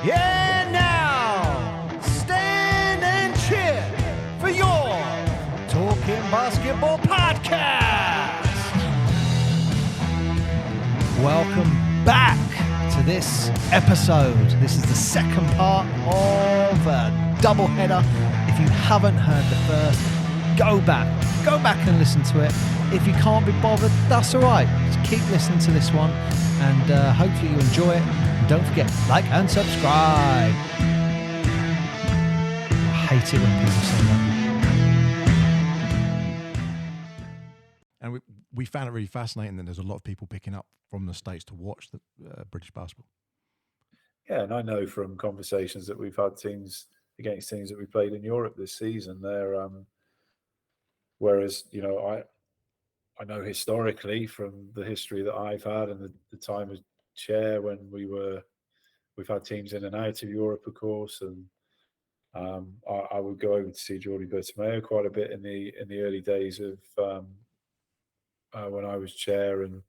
Yeah, now stand and cheer for your Talking Basketball podcast. Welcome back to this episode. This is the second part of a double header. If you haven't heard the first, go back and listen to it. If you can't be bothered, that's all right. Just keep listening to this one, and hopefully you enjoy it. And don't forget, like and subscribe. I hate it when people say that. And we found it really fascinating that there's a lot of people picking up from the States to watch the British basketball. Yeah, and I know from conversations that we've had against teams that we played in Europe this season, they're whereas, you know, I know historically from the history that I've had and the time as chair when we've had teams in and out of Europe, of course, and I would go over to see Jordi Bertomeu quite a bit in the early days of when I was chair, and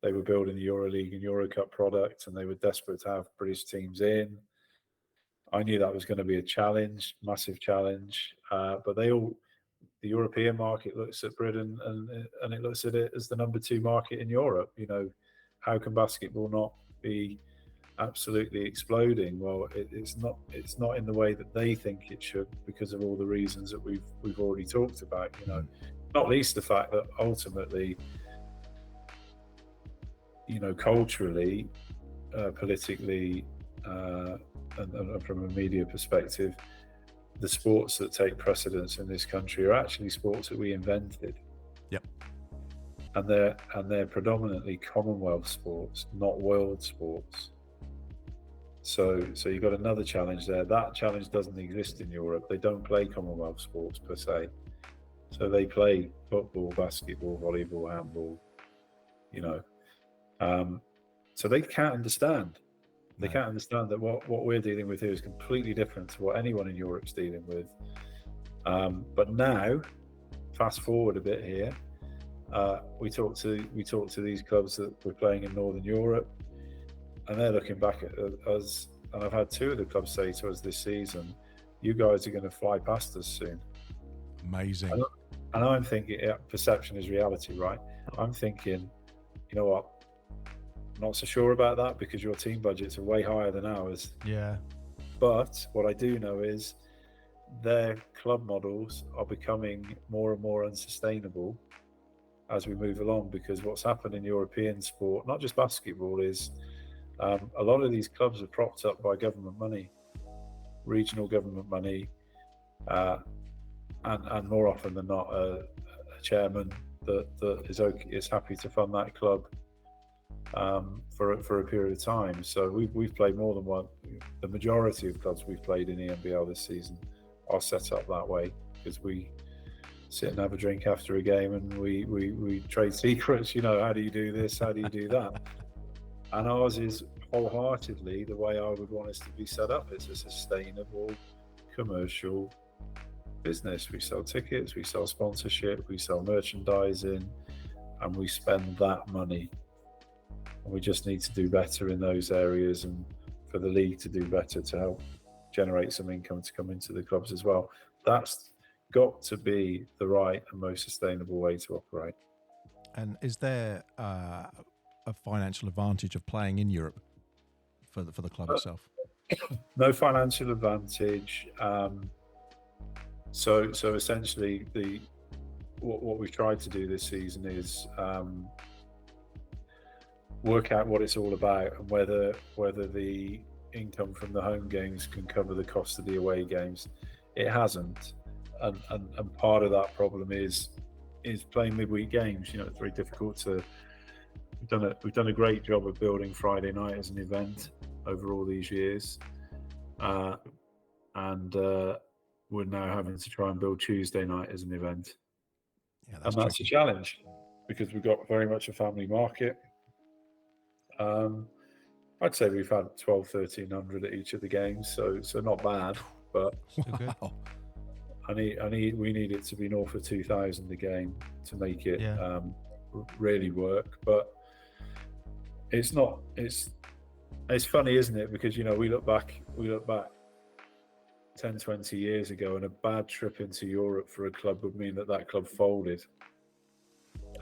they were building the EuroLeague and Eurocup product, and they were desperate to have British teams in. I knew that was going to be a challenge, massive challenge, but the European market looks at Britain and it looks at it as the number 2 market in Europe. You know, how can basketball not be absolutely exploding? Well, it's not in the way that they think it should, because of all the reasons that we've already talked about. You know, not least the fact that ultimately, you know, culturally, politically, and from a media perspective, the sports that take precedence in this country are actually sports that we invented. Yep. And they're predominantly Commonwealth sports, not world sports. So you've got another challenge there. That challenge doesn't exist in Europe. They don't play Commonwealth sports per se. So they play football, basketball, volleyball, handball, you know. So they can't understand. They can't understand that what we're dealing with here is completely different to what anyone in Europe's dealing with. But now, fast forward a bit here, we talk to these clubs that we're playing in Northern Europe, and they're looking back at us. And I've had 2 of the clubs say to us this season, "You guys are going to fly past us soon." Amazing. And I'm thinking, perception is reality, right? I'm thinking, you know what? Not so sure about that, because your team budgets are way higher than ours. Yeah. But what I do know is their club models are becoming more and more unsustainable as we move along, because what's happened in European sport, not just basketball, is a lot of these clubs are propped up by government money, regional government money, and more often than not, a chairman that is happy to fund that club for a period of time. So we've played more than one. The majority of clubs we've played in the NBL this season are set up that way, because we sit and have a drink after a game and we trade secrets. You know, how do you do this? How do you do that? And ours is wholeheartedly the way I would want us to be set up. It's a sustainable commercial business. We sell tickets, we sell sponsorship, we sell merchandising, and we spend that money. And we just need to do better in those areas, and for the league to do better to help generate some income to come into the clubs as well. That's got to be the right and most sustainable way to operate. And is there a financial advantage of playing in Europe for the club itself? No financial advantage. So essentially, what we've tried to do this season is work out what it's all about, and whether the income from the home games can cover the cost of the away games. It hasn't, and part of that problem is playing midweek games. You know, it's very difficult to. We've done a great job of building Friday night as an event over all these years, and we're now having to try and build Tuesday night as an event. Yeah, and that's a challenge, because we've got very much a family market. I'd say we've had 1,200-1,300 at each of the games, so not bad, but Wow. we need it to be north of 2,000 a game to make it really work. But it's It's funny, isn't it? Because we look back 10, 20 years ago, and a bad trip into Europe for a club would mean that club folded.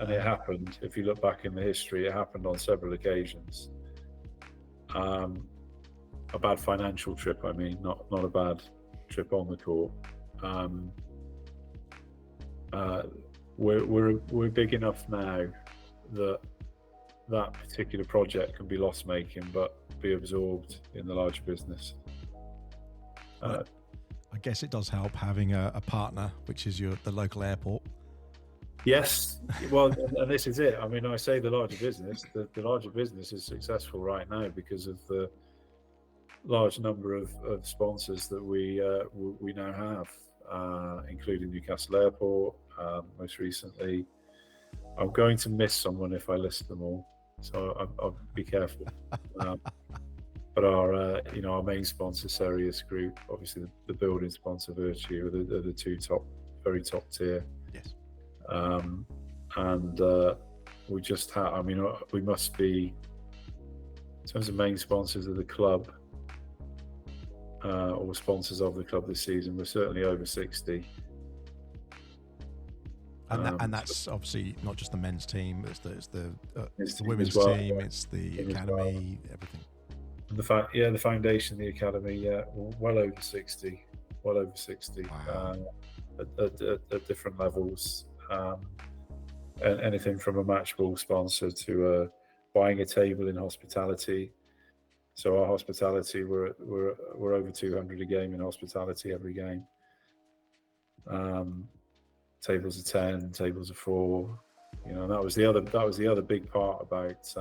And it happened. If you look back in the history, it happened on several occasions. A bad financial trip, I mean, not a bad trip on the court. We're big enough now that particular project can be loss making, but be absorbed in the larger business. I guess it does help having a partner, which is the local airport. Yes, well, and this is it. I mean, I say the larger business. The larger business is successful right now because of the large number of sponsors that we now have, including Newcastle Airport. Most recently, I'm going to miss someone if I list them all, so I'll be careful. But our main sponsor, Sirius Group, obviously the building sponsor, Virtue, are the two very top tier. Yes. And we just have. I mean, we must be, in terms of main sponsors of the club, or sponsors of the club this season, we're certainly over 60. And that's obviously not just the men's team; it's the women's well, team, it's the academy, everything. The foundation, the academy, well over 60. Wow. At different levels, and anything from a match ball sponsor to buying a table in hospitality. So our hospitality, we're over 200 a game in hospitality every game. Tables of 10, tables of 4. And that was the other big part about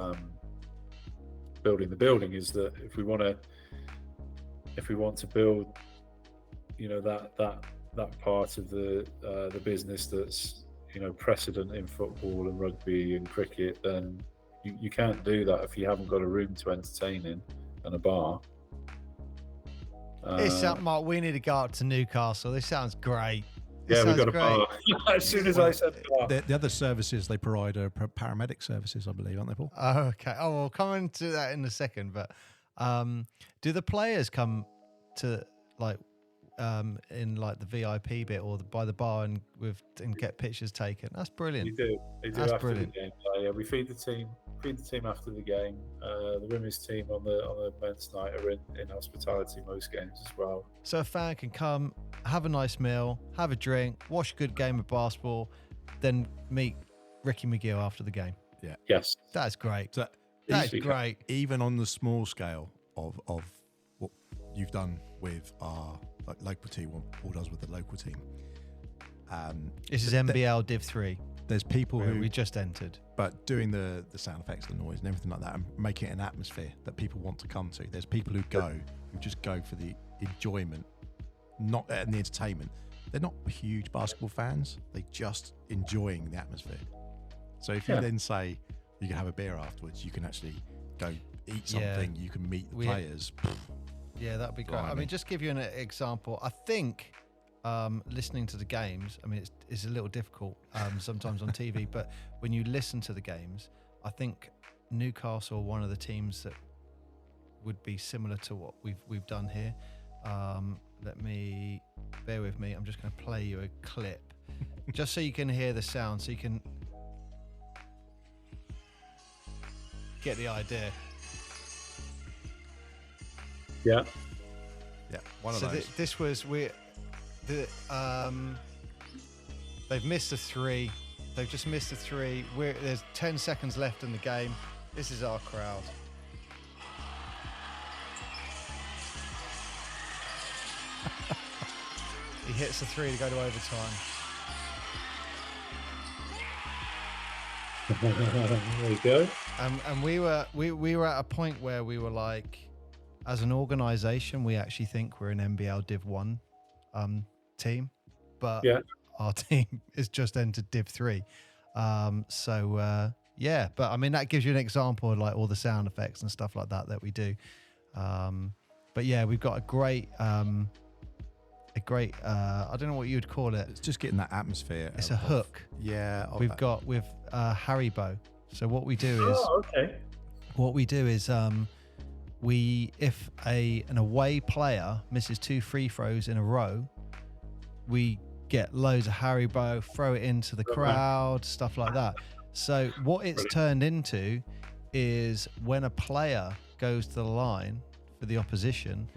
building the building, is that if we want to build, that part of the business that's precedent in football and rugby and cricket, then you can't do that if you haven't got a room to entertain in and a bar. Mark, we need to go up to Newcastle. This sounds great. We've got a bar. As soon as I said bar. The other services they provide are paramedic services, I believe, aren't they, Paul? Oh, okay. Oh, we'll come into that in a second. But do the players come to in the VIP bit or by the bar and get pictures taken? That's brilliant. They do That's after brilliant. the game. Yeah, we feed the team after the game. The women's team on the men's night are in hospitality most games as well. So a fan can come, have a nice meal, have a drink, watch a good game of basketball, then meet Ricky McGill after the game. Yeah. Yes. That's great. So That's great. Even on the small scale of what you've done with our local team, what Paul does with the local team. This is NBL Div 3. There's people who we just entered, but doing the sound effects, the noise, and everything like that, and making it an atmosphere that people want to come to. There's people who just go for the enjoyment, not and the entertainment. They're not huge basketball fans. They're just enjoying the atmosphere. So if you then say you can have a beer afterwards, you can actually go eat something. You can meet the players. Yeah, that'd be great. I mean, just give you an example. I think listening to the games, I mean, it's a little difficult sometimes on TV, but when you listen to the games, I think Newcastle are one of the teams that would be similar to what we've done here. Bear with me. I'm just going to play you a clip just so you can hear the sound, so you can get the idea. Yeah. Yeah, one of those. This was they've missed a 3. They've just missed a 3. There's 10 seconds left in the game. This is our crowd. He hits the 3 to go to overtime. There you go. And we were at a point where we were like, as an organisation, we actually think we're an NBL Div 1 team, but our team is just entered Div 3. But I mean, that gives you an example of all the sound effects and stuff like that we do. But yeah, we've got a great, I don't know what you'd call it. It's just getting that atmosphere. It's a hook. Yeah. We've got Haribo. So what we do is, if an away player misses 2 free throws in a row, we get loads of Haribo, throw it into the crowd, stuff like that. So what it's turned into is when a player goes to the line for the opposition,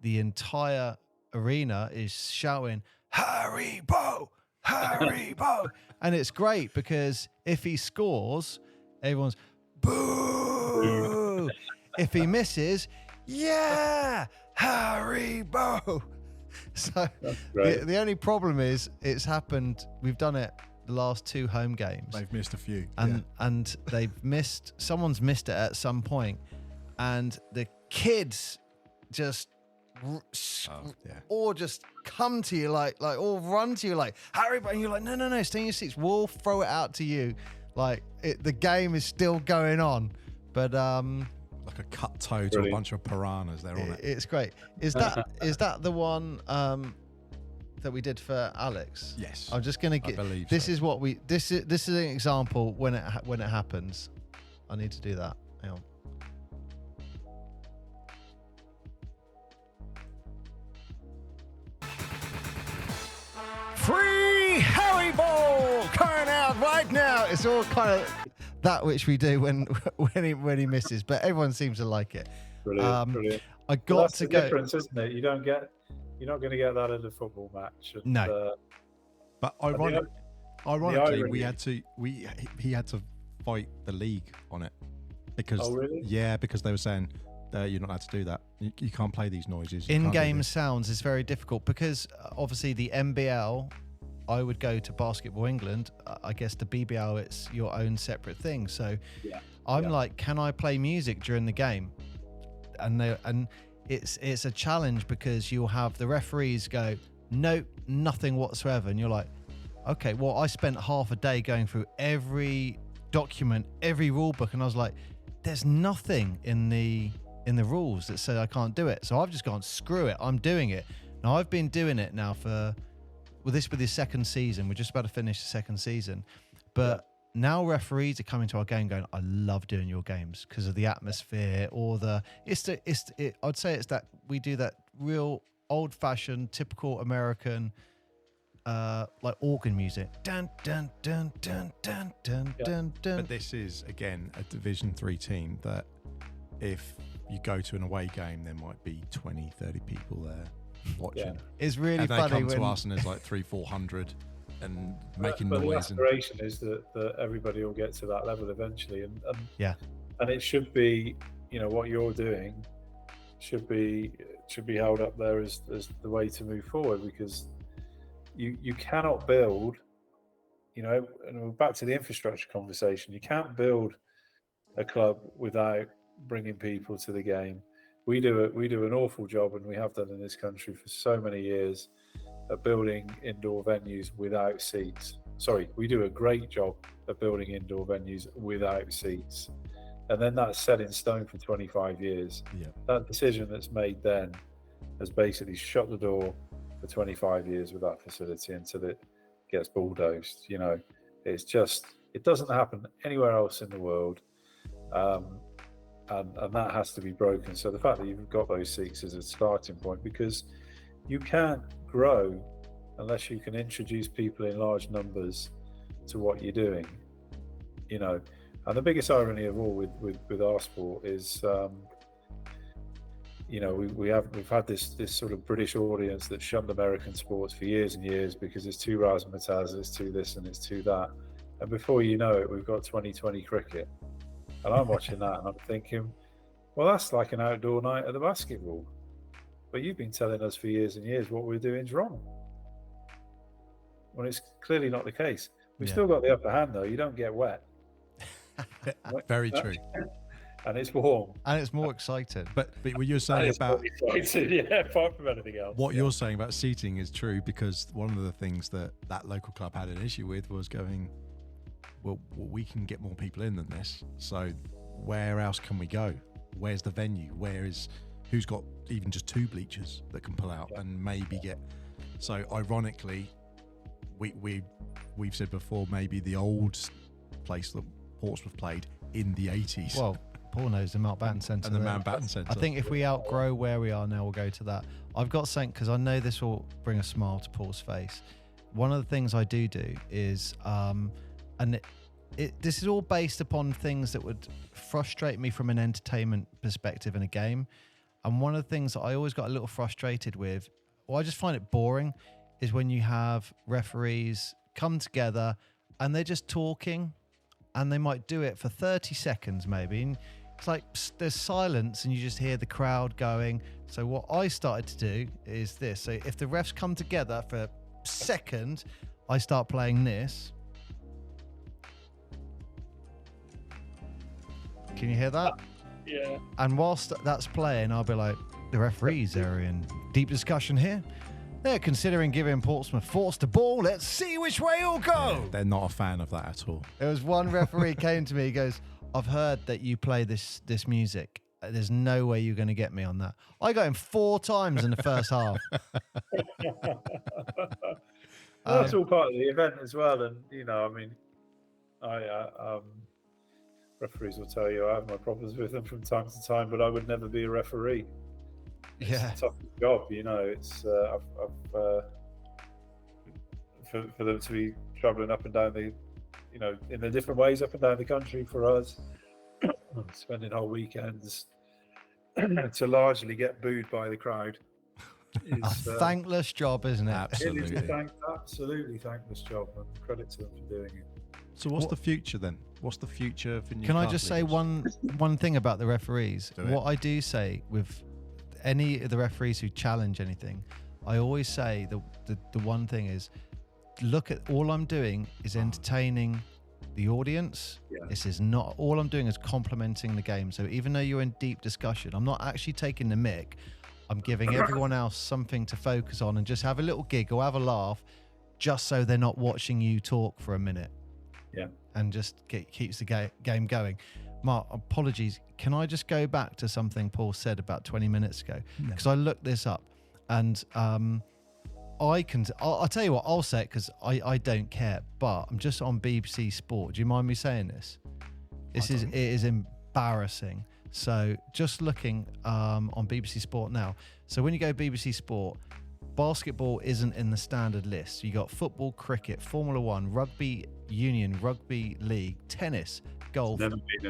the entire arena is shouting, Haribo, Haribo. And it's great because if he scores, everyone's boo. If he misses, yeah, Haribo. So the only problem is it's happened. We've done it the last 2 home games. They've missed a few. And someone's missed it at some point, and the kids just or just come to you like or run to you like Haribo, and you're like, no, stay in your seats. We'll throw it out to you. Like the game is still going on, but like a cut toe to a bunch of piranhas. They're on it. It's great. Is that the one that we did for Alex? Yes. I'm just gonna get. This is what we. This is an example when it happens. I need to do that. Hang on. Free Haribo coming out right now. It's all kind of that which we do when he misses, but everyone seems to like it. Brilliant. I got to go. Difference, isn't it? You're not going to get that at a football match. And, no. But ironically, he had to fight the league on it because because they were saying you're not allowed to do that. You can't play these noises. In-game sounds is very difficult because obviously the NBL, I would go to Basketball England. I guess the BBL, it's your own separate thing. So I'm like, can I play music during the game? And it's a challenge because you'll have the referees go, no, nothing whatsoever. And you're like, okay, well, I spent half a day going through every document, every rule book. And I was like, there's nothing in the rules that said I can't do it. So I've just gone, screw it, I'm doing it. Now I've been doing it now with this second season. We're just about to finish the second season. But now referees are coming to our game going, I love doing your games because of the atmosphere or I'd say it's that we do that real old fashioned, typical American, like organ music. Dun, dun, dun, dun, dun, dun, dun, dun. But this is, again, a Division 3 team that if you go to an away game, there might be 20, 30 people there watching. It's really funny. And they come to us and there's like 300-400 and making but noise. The aspiration is that everybody will get to that level eventually. And it should be, what you're doing should be held up there as the way to move forward, because you cannot build, and we're back to the infrastructure conversation. You can't build a club without bringing people to the game. We do an awful job, and we have done in this country for so many years, at building indoor venues without seats. Sorry, we do a great job of building indoor venues without seats. And then that's set in stone for 25 years. Yeah. That decision that's made then has basically shut the door for 25 years with that facility until it gets bulldozed. It's just, it doesn't happen anywhere else in the world. And that has to be broken. So the fact that you've got those seats is a starting point, because you can't grow unless you can introduce people in large numbers to what you're doing. And the biggest irony of all with our sport is, we've had this sort of British audience that shunned American sports for years and years because it's too razzmatazz, it's too this and it's too that. And before you know it, we've got 2020 cricket. And I'm watching that and I'm thinking, well, that's like an outdoor night at the basketball. But you've been telling us for years and years what we're doing is wrong. Well, it's clearly not the case. We've still got the upper hand, though. You don't get wet. Very true. And it's warm. And it's more exciting. But what you're saying about... apart from anything else. What you're saying about seating is true, because one of the things that local club had an issue with was going, well, we can get more people in than this. So where else can we go? Where's the venue? Who's got even just 2 bleachers that can pull out and maybe get... So ironically, we've said before, maybe the old place that Portsmouth played in the 80s. Well, Paul knows the Mountbatten Centre. And the Mountbatten Centre. I think if we outgrow where we are now, we'll go to that. I've got something, because I know this will bring a smile to Paul's face. One of the things I do is, and this is all based upon things that would frustrate me from an entertainment perspective in a game. And one of the things that I always got a little frustrated with, or I just find it boring, is when you have referees come together and they're just talking, and they might do it for 30 seconds maybe. And it's like there's silence and you just hear the crowd going. So what I started to do is this. So if the refs come together for a second, I start playing this. Can you hear that? Yeah. And whilst that's playing, I'll be like, the referees are in deep discussion here. They're considering giving Portsmouth Force the ball. Let's see which way it'll go. They're not a fan of that at all. There was one referee came to me. He goes, I've heard that you play this music. There's no way you're going to get me on that. I got him 4 times in the first half. That's all part of the event as well. And, I mean, referees will tell you I have my problems with them from time to time, but I would never be a referee. It's a tough job, It's for them to be travelling up and down the, in the different ways up and down the country for us, spending whole weekends to largely get booed by the crowd. Is a thankless job, isn't it? Absolutely. It is a absolutely thankless job, and credit to them for doing it. So what's the future then? What's the future for Newcastle? Can I just say one thing about the referees? What I do say with any of the referees who challenge anything, I always say the one thing is, look at all I'm doing is entertaining the audience. Yeah. This is not all I'm doing is complimenting the game. So even though you're in deep discussion, I'm not actually taking the mick. I'm giving everyone else something to focus on and just have a little giggle, have a laugh, just so they're not watching you talk for a minute. Yeah. And just keeps the game going. Mark, apologies. Can I just go back to something Paul said about 20 minutes ago? Because I looked this up, and I'll tell you what, I'll say it because I don't care, but I'm just on BBC Sport. Do you mind me saying this? It is embarrassing. So just looking on BBC Sport now. So when you go BBC Sport, basketball isn't in the standard list. You got football, cricket, Formula One, rugby union, rugby league, tennis, golf,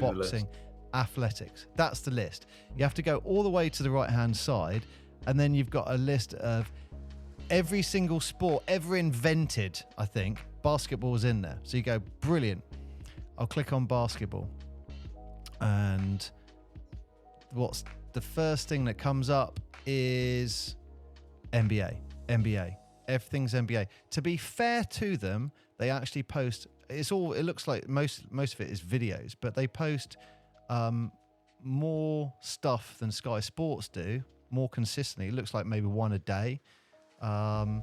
boxing, athletics. That's the list. You have to go all the way to the right-hand side, and then you've got a list of every single sport ever invented. I think basketball is in there. So you go, brilliant. I'll click on basketball, and what's the first thing that comes up is NBA. Everything's NBA. To be fair to them, they actually post. It looks like most of it is videos, but they post more stuff than Sky Sports do, more consistently. It looks like maybe one a day. And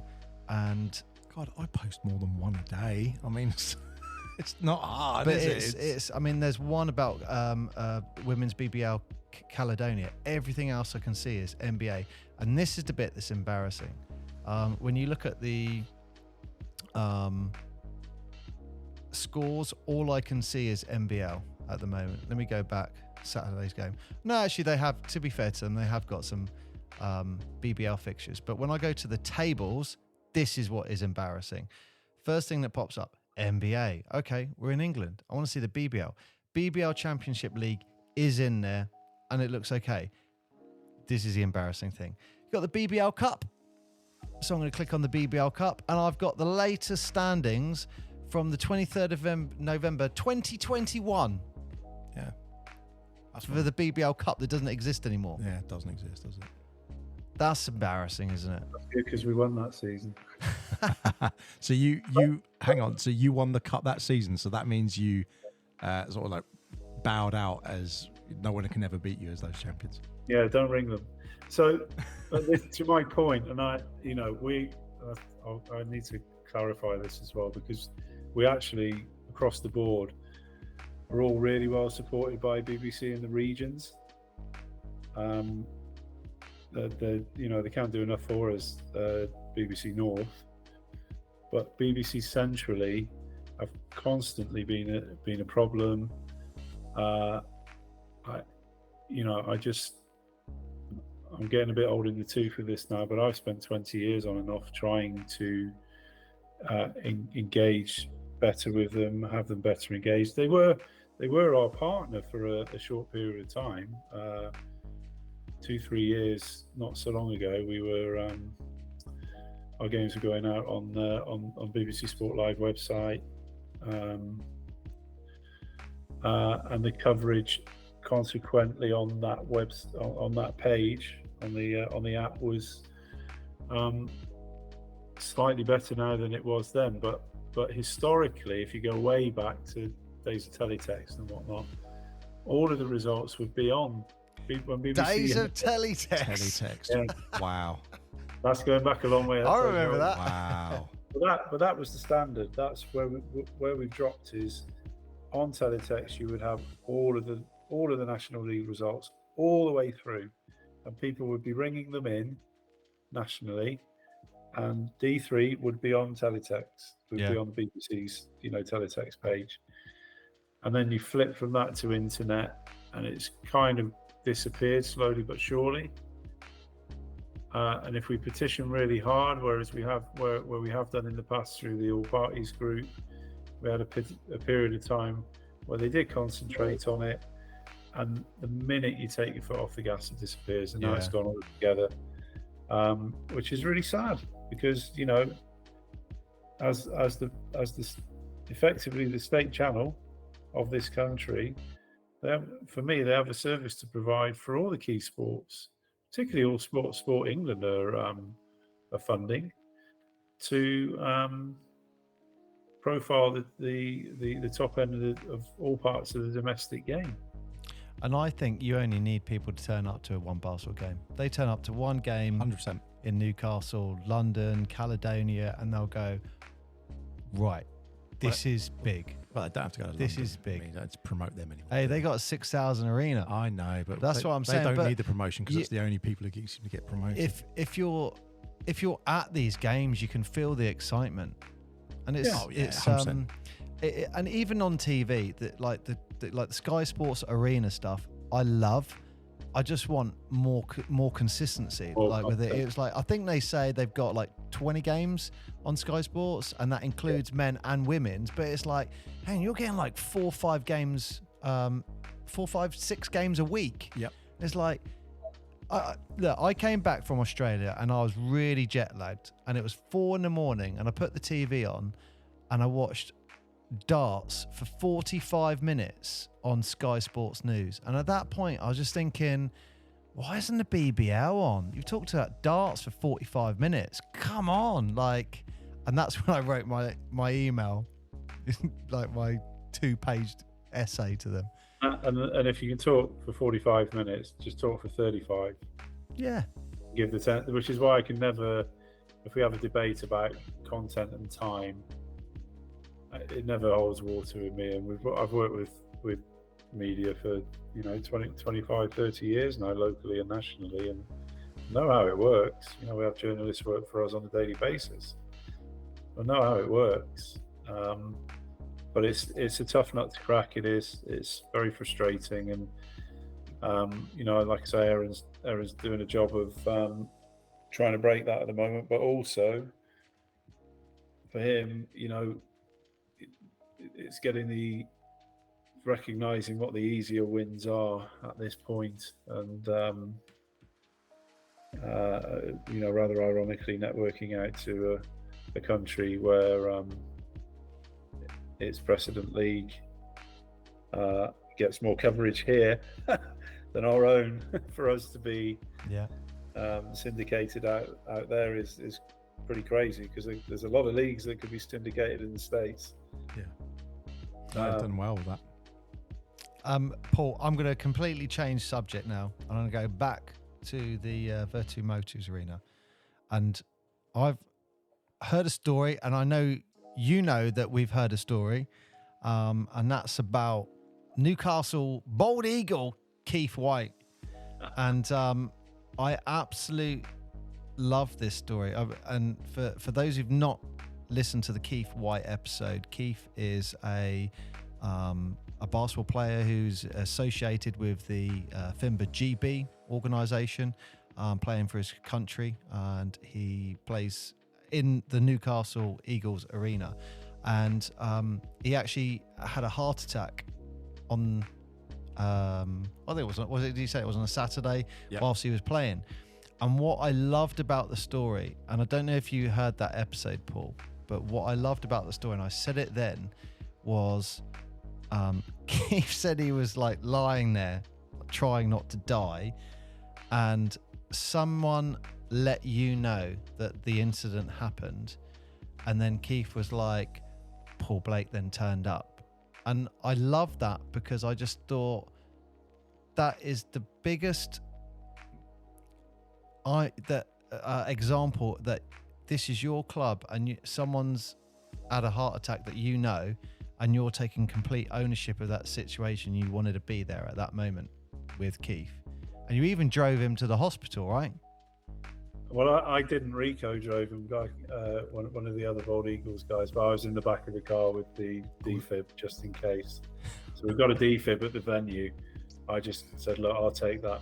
God, I post more than one a day. I mean, it's not hard, but is it? It's. I mean, there's one about women's BBL Caledonia. Everything else I can see is NBA, and this is the bit that's embarrassing. When you look at the scores, all I can see is NBL at the moment. Let me go back. Saturday's game. No, actually, they have. To be fair to them, they have got some BBL fixtures. But when I go to the tables, this is what is embarrassing. First thing that pops up, NBA. Okay, we're in England. I want to see the BBL. BBL Championship League is in there, and it looks okay. This is the embarrassing thing. You've got the BBL Cup. So I'm going to click on the BBL Cup, and I've got the latest standings from the 23rd of November 2021. Yeah. That's for the BBL Cup that doesn't exist anymore. Yeah, it doesn't exist, does it? That's embarrassing, isn't it? That's good because we won that season. So you hang on. So you won the cup that season. So that means you sort of like bowed out as no one can ever beat you as those champions. Yeah, don't ring them. So to my point, and I need to clarify this as well, because we actually across the board are all really well supported by BBC in the regions. They can't do enough for us, BBC North, but BBC centrally have constantly been a problem. I'm getting a bit old in the tooth with this now, but I've spent 20 years on and off trying to engage better with them, have them better engaged. They were our partner for a short period of time, 2-3 years, not so long ago. We were our games were going out on BBC Sport Live website, and the coverage consequently on that on that page on the app was slightly better now than it was then. But historically, if you go way back to days of teletext and whatnot, all of the results would be on when BBC Days of teletext. Teletext. Yeah. Wow. That's going back a long way. I remember that. Wow. But that was the standard. That's where we've dropped is on teletext. You would have all of the National League results all the way through, and people would be ringing them in nationally, and D3 would be on teletext. Would be on the BBC's teletext page, and then you flip from that to internet, and it's kind of disappeared slowly but surely. And if we petition really hard, whereas we have where we have done in the past through the All Parties group, we had a period of time where they did concentrate on it, and the minute you take your foot off the gas, it disappears, and now it's gone all together, which is really sad because as effectively the state channel of this country, they have a service to provide for all the key sports, particularly all Sport England are funding to profile the top end of all parts of the domestic game. And I think you only need people to turn up to a one Barcelona game. They turn up to one game 100%. in Newcastle, London, Caledonia, and they'll go, right, this is big. Well, I don't have to go to This London. is big. I mean, don't promote them anymore. Hey, they got a 6,000 arena. I know, but That's what I'm saying, They don't but need the promotion because it's the only people who seem to get promoted. If you're at these games, you can feel the excitement, and it's 100%. And even on TV, like the Sky Sports Arena stuff, I love. I just want more consistency. With it, it's like I think they say they've got like 20 games on Sky Sports, and that includes men and women's. But it's like, hey, you're getting like 4, 5 games, 4, 5, 6 games a week. Yep. It's like, look, I came back from Australia and I was really jet lagged, and it was 4 a.m, and I put the TV on, and I watched darts for 45 minutes on Sky Sports News. And at that point, I was just thinking, why isn't the BBL on? You've talked about darts for 45 minutes. Come on. And that's when I wrote my email, like my 2-paged essay to them. And if you can talk for 45 minutes, just talk for 35. Yeah. Give the 10, which is why I can never, if we have a debate about content and time, it never holds water with me. And I've worked with media for 20, 25, 30 years now, locally and nationally, and know how it works. We have journalists work for us on a daily basis. I know how it works. But it's a tough nut to crack. It's very frustrating, and like I say, Aaron's doing a job of trying to break that at the moment. But also for him, it's getting recognizing what the easier wins are at this point, and rather ironically, networking out to a country where its precedent league gets more coverage here than our own. For us to be syndicated out there is pretty crazy, because there's a lot of leagues that could be syndicated in the States. Yeah, I've done well with that. Paul, I'm going to completely change subject now. I'm going to go back to the Virtu Motors arena, and I've heard a story, and I know that we've heard a story, and that's about Newcastle Bold Eagle Keith White, and I absolutely love this story. And for those who've not listened to the Keith White episode, Keith is a a basketball player who's associated with the FIBA GB organisation, playing for his country, and he plays in the Newcastle Eagles arena. And he actually had a heart attack on, I think it was, did you say it was on a Saturday? Yep. Whilst he was playing? And what I loved about the story, and I don't know if you heard that episode, Paul, but what I loved about the story, and I said it then, was Keith said he was like lying there trying not to die, and someone let you know that the incident happened, and then Keith was like, Paul Blake then turned up. And I love that, because I just thought that is the biggest example that this is your club and someone's had a heart attack that you know, and you're taking complete ownership of that situation. You wanted to be there at that moment with Keith, and you even drove him to the hospital, right? Well, I didn't. Rico drove him, one of the other Bold Eagles guys, but I was in the back of the car with the defib just in case. So we've got a defib at the venue. I just said, look, I'll take that.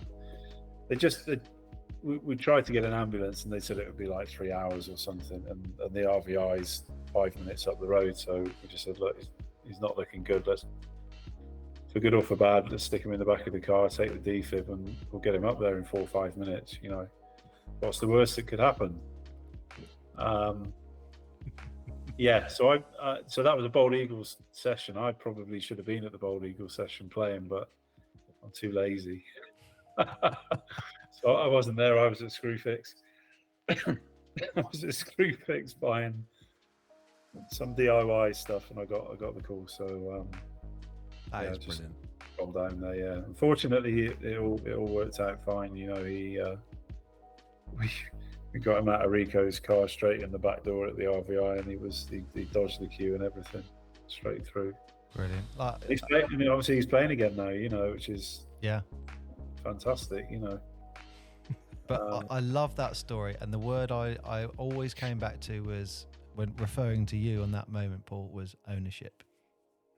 We tried to get an ambulance, and they said it would be like 3 hours or something, and the RVI's 5 minutes up the road. So we just said, look, he's not looking good. For good or for bad, let's stick him in the back of the car, take the defib, and we'll get him up there in 4 or 5 minutes. You know, what's the worst that could happen? Yeah. So so that was a Bold Eagles session. I probably should have been at the Bold Eagles session playing, but I'm too lazy. So I wasn't there. I was at Screwfix. I was at Screwfix buying some DIY stuff, and I got the call. So that is brilliant. Gone down there. Yeah. Unfortunately, it all worked out fine. You know, we got him out of Rico's car straight in the back door at the RVI, and he dodged the queue and everything straight through. Brilliant. Obviously he's playing again now. You know, which is fantastic. You know. But I love that story, and the word I always came back to was, when referring to you on that moment, Paul, was ownership.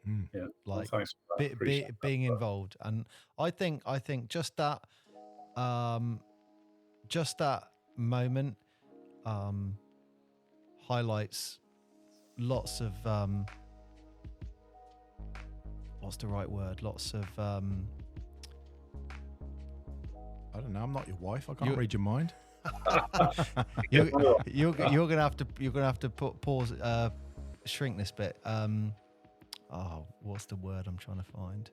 Yeah, like well, being involved, and I think just that moment highlights lots of what's the right word? Lots of I don't know. I'm not your wife. I can't read your mind. you're gonna have to pause, shrink this bit. What's the word I'm trying to find?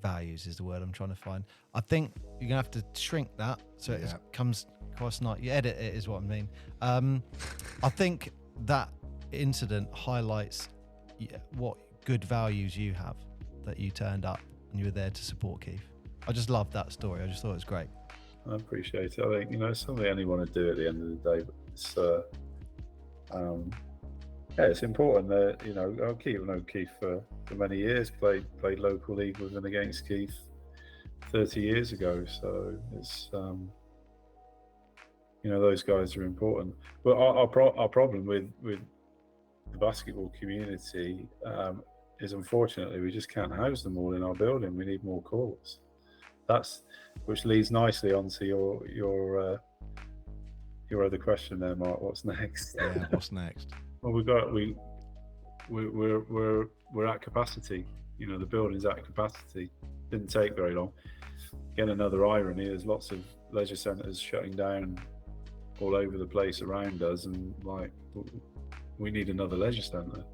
Values is the word I'm trying to find. I think you're gonna have to shrink that so it comes across. Not you edit it is what I mean. I think that incident highlights what good values you have, that you turned up and you were there to support Keith. I just loved that story. I just thought it was great. I appreciate it. I think, it's something anyone would do at the end of the day, but it's important that, I've known Keith for many years, played local league with and against Keith 30 years ago. So it's, those guys are important. But our problem with the basketball community is, unfortunately, we just can't house them all in our building. We need more courts. Which leads nicely onto your other question there, Mark. What's next? Yeah, what's next? Well, we're at capacity. The building's at capacity. Didn't take very long. Again, another irony. There's lots of leisure centres shutting down all over the place around us, and we need another leisure centre,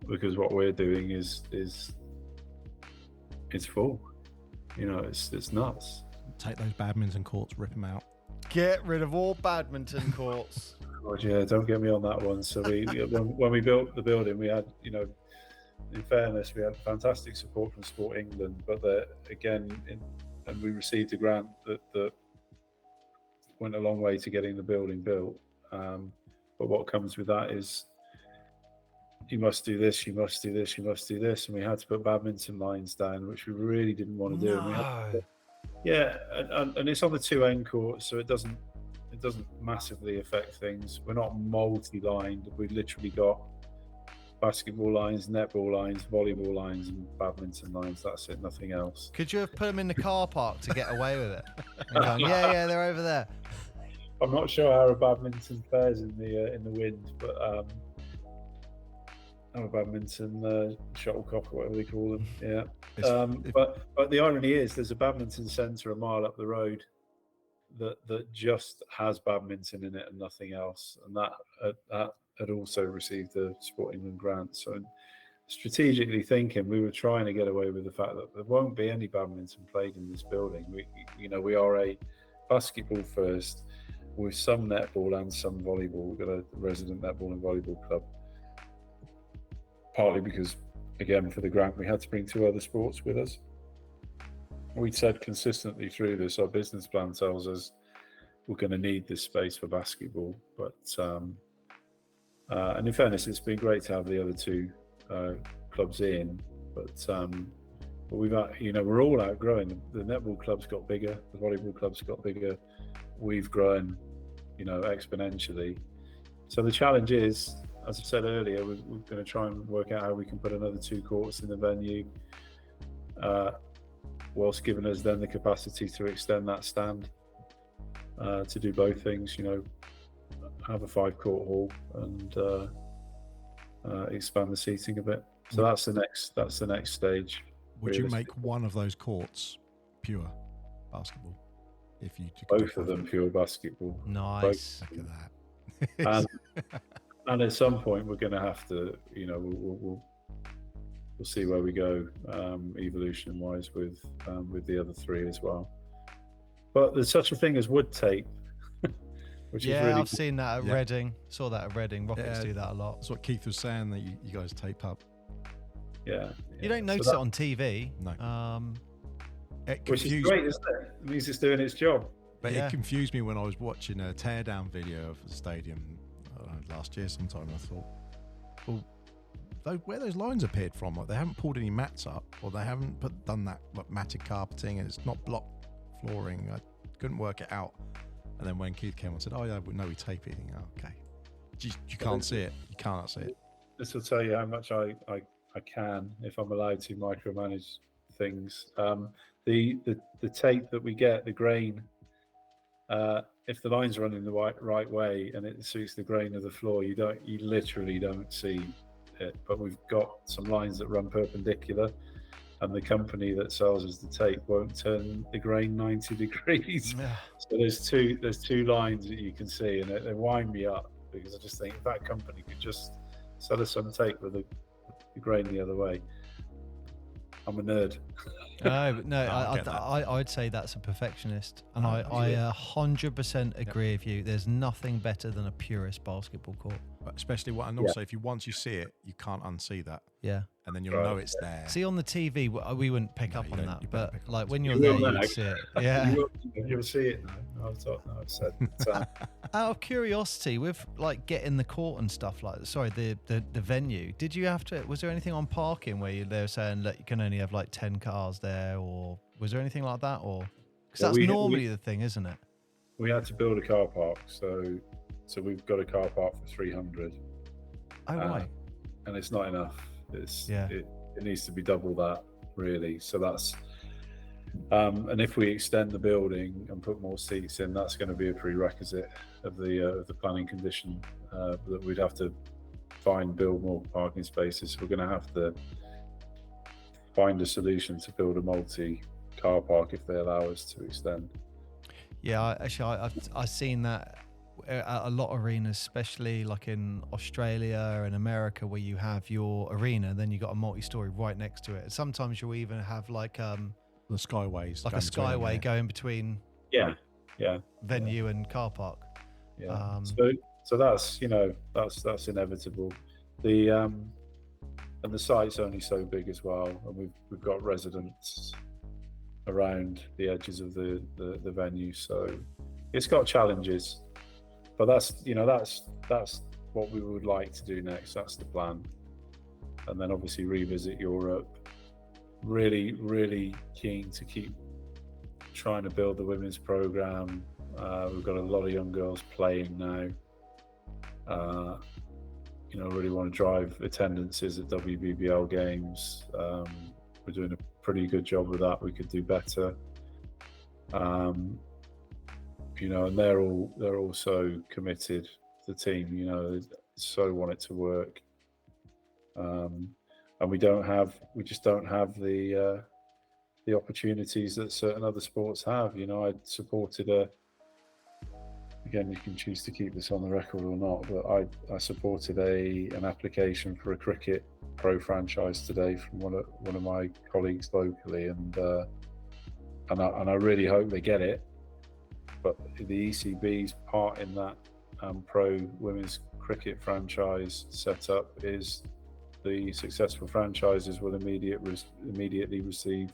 because what we're doing is it's full. It's nuts. Take those badminton courts, rip them out. Get rid of all badminton courts. God, yeah, don't get me on that one. So when we built the building, we had, in fairness, we had fantastic support from Sport England, but and we received a grant that went a long way to getting the building built. But what comes with that is, you must do this, you must do this, you must do this, and we had to put badminton lines down, which we really didn't want to do. And it's on the 2 end courts, so it doesn't massively affect things. We're not multi-lined. We literally got basketball lines, netball lines, volleyball lines, and badminton lines. That's it, nothing else. Could you have put them in the car park to get away with it? And gone, yeah, they're over there. I'm not sure how a badminton fares in the wind, but a badminton shuttlecock or whatever they call them. Yeah. But the irony is, there's a badminton centre a mile up the road that just has badminton in it and nothing else, and that had also received the Sport England grant. So strategically thinking, we were trying to get away with the fact that there won't be any badminton played in this building. We are a basketball first with some netball and some volleyball. We've got a resident netball and volleyball club, partly because, again, for the grant we had to bring 2 other sports with us. We said consistently through this, our business plan tells us we're going to need this space for basketball, but and in fairness, it's been great to have the other 2 clubs in, but we've we're all outgrowing. The netball club's got bigger, the volleyball club's got bigger. We've grown, exponentially. So the challenge is, as I said earlier, we're going to try and work out how we can put another 2 courts in the venue, whilst giving us then the capacity to extend that stand, to do both things. Have a 5-court hall and expand the seating a bit. So that's the next stage. Would you make one of those courts pure basketball? If you both of them pure basketball. Nice. Look at that. and at some point we're going to have to, we'll see where we go, evolution wise with the other 3 as well. But there's such a thing as wood tape. Which is really I've seen that at Reading. Saw that at Reading. Rockets do that a lot. That's what Keith was saying, that you guys tape up. Yeah. You don't notice it on TV. No. Which is great, isn't it? It means it's doing its job. But it confused me when I was watching a teardown video of the stadium last year sometime. I thought, well, where those lines appeared from, like they haven't pulled any mats up, or they haven't done that matted carpeting, and it's not block flooring. I couldn't work it out. And then when Keith came on and said, "Oh yeah, no, we tape it." Okay, you can't see it. You cannot see it. This will tell you how much I can, if I'm allowed to micromanage things. The tape that we get, the grain, if the line's running the right way and it suits the grain of the floor, you literally don't see it. But we've got some lines that run perpendicular, and the company that sells us the tape won't turn the grain 90 degrees. Yeah. So there's two lines that you can see, and they wind me up, because I just think if that company could just sell us some tape with the grain the other way. I'm a nerd. I'd say that's a perfectionist, and I 100% agree with you. There's nothing better than a purist basketball court, especially also if once you see it, you can't unsee that. Yeah, and then you'll know it's there. See, on the TV, we wouldn't pick up on that, but like when you're there, you see it. Yeah, you'll see it now. I've said. Out of curiosity, with like getting the court and stuff, the venue, did you have to? Was there anything on parking where they were saying that you can only have like 10 cars there, or was there anything like that, or because that's normally the thing, isn't it? We had to build a car park, so we've got a car park for 300. Oh right. And it's not enough. It needs to be double that, really. So that's and if we extend the building and put more seats in, that's going to be a prerequisite of the planning condition, that we'd have to build more parking spaces. We're going to have to find a solution to build a multi-car park if they allow us to extend. Yeah, actually, I've seen that at a lot of arenas, especially like in Australia and America, where you have your arena, then you got a multi-story right next to it. Sometimes you'll even have like the skyways, like a skyway going between venue and car park. Yeah. So that's that's inevitable. And the site's only so big as well, and we've got residents around the edges of the venue, so it's got challenges. But that's what we would like to do next. That's the plan, and then obviously revisit Europe. Really, really keen to keep trying to build the women's program. We've got a lot of young girls playing now, really want to drive attendances at WBBL games. We're doing a pretty good job with that. We could do better. And they're all so committed to the team. They so want it to work. And we just don't have the opportunities that certain other sports have. I supported again, you can choose to keep this on the record or not, but I supported an application for a cricket pro franchise today from one of my colleagues locally, and I really hope they get it. But the ECB's part in that pro women's cricket franchise setup is the successful franchises will immediately receive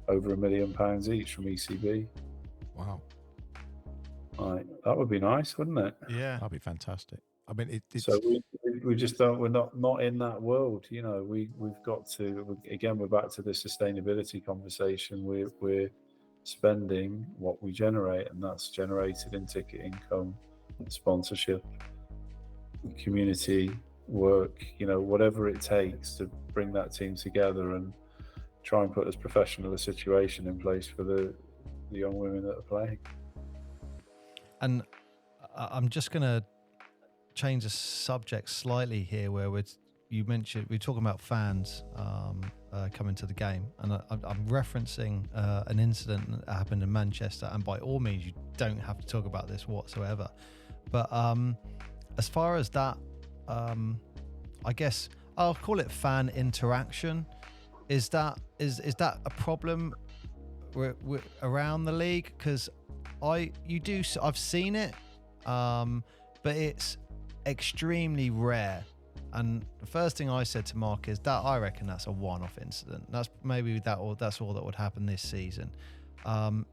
over £1 million each from ECB. Wow. Right, that would be nice, wouldn't it? Yeah, That'd be fantastic. I mean, it's so we just don't. We're not in that world. We've got to. Again, we're back to the sustainability conversation. We're spending what we generate, and that's generated in ticket income, sponsorship, community work. Whatever it takes to bring that team together and try and put as professional a situation in place for the young women that are playing. and I'm just going to change the subject slightly here, where you mentioned we're talking about fans coming to the game, and I'm referencing an incident that happened in Manchester. And by all means, you don't have to talk about this whatsoever. But as far as that, I guess I'll call it fan interaction. Is that a problem around the league? Because I've seen it, but it's extremely rare. And the first thing I said to Mark is that I reckon that's a one-off incident. That's all that would happen this season.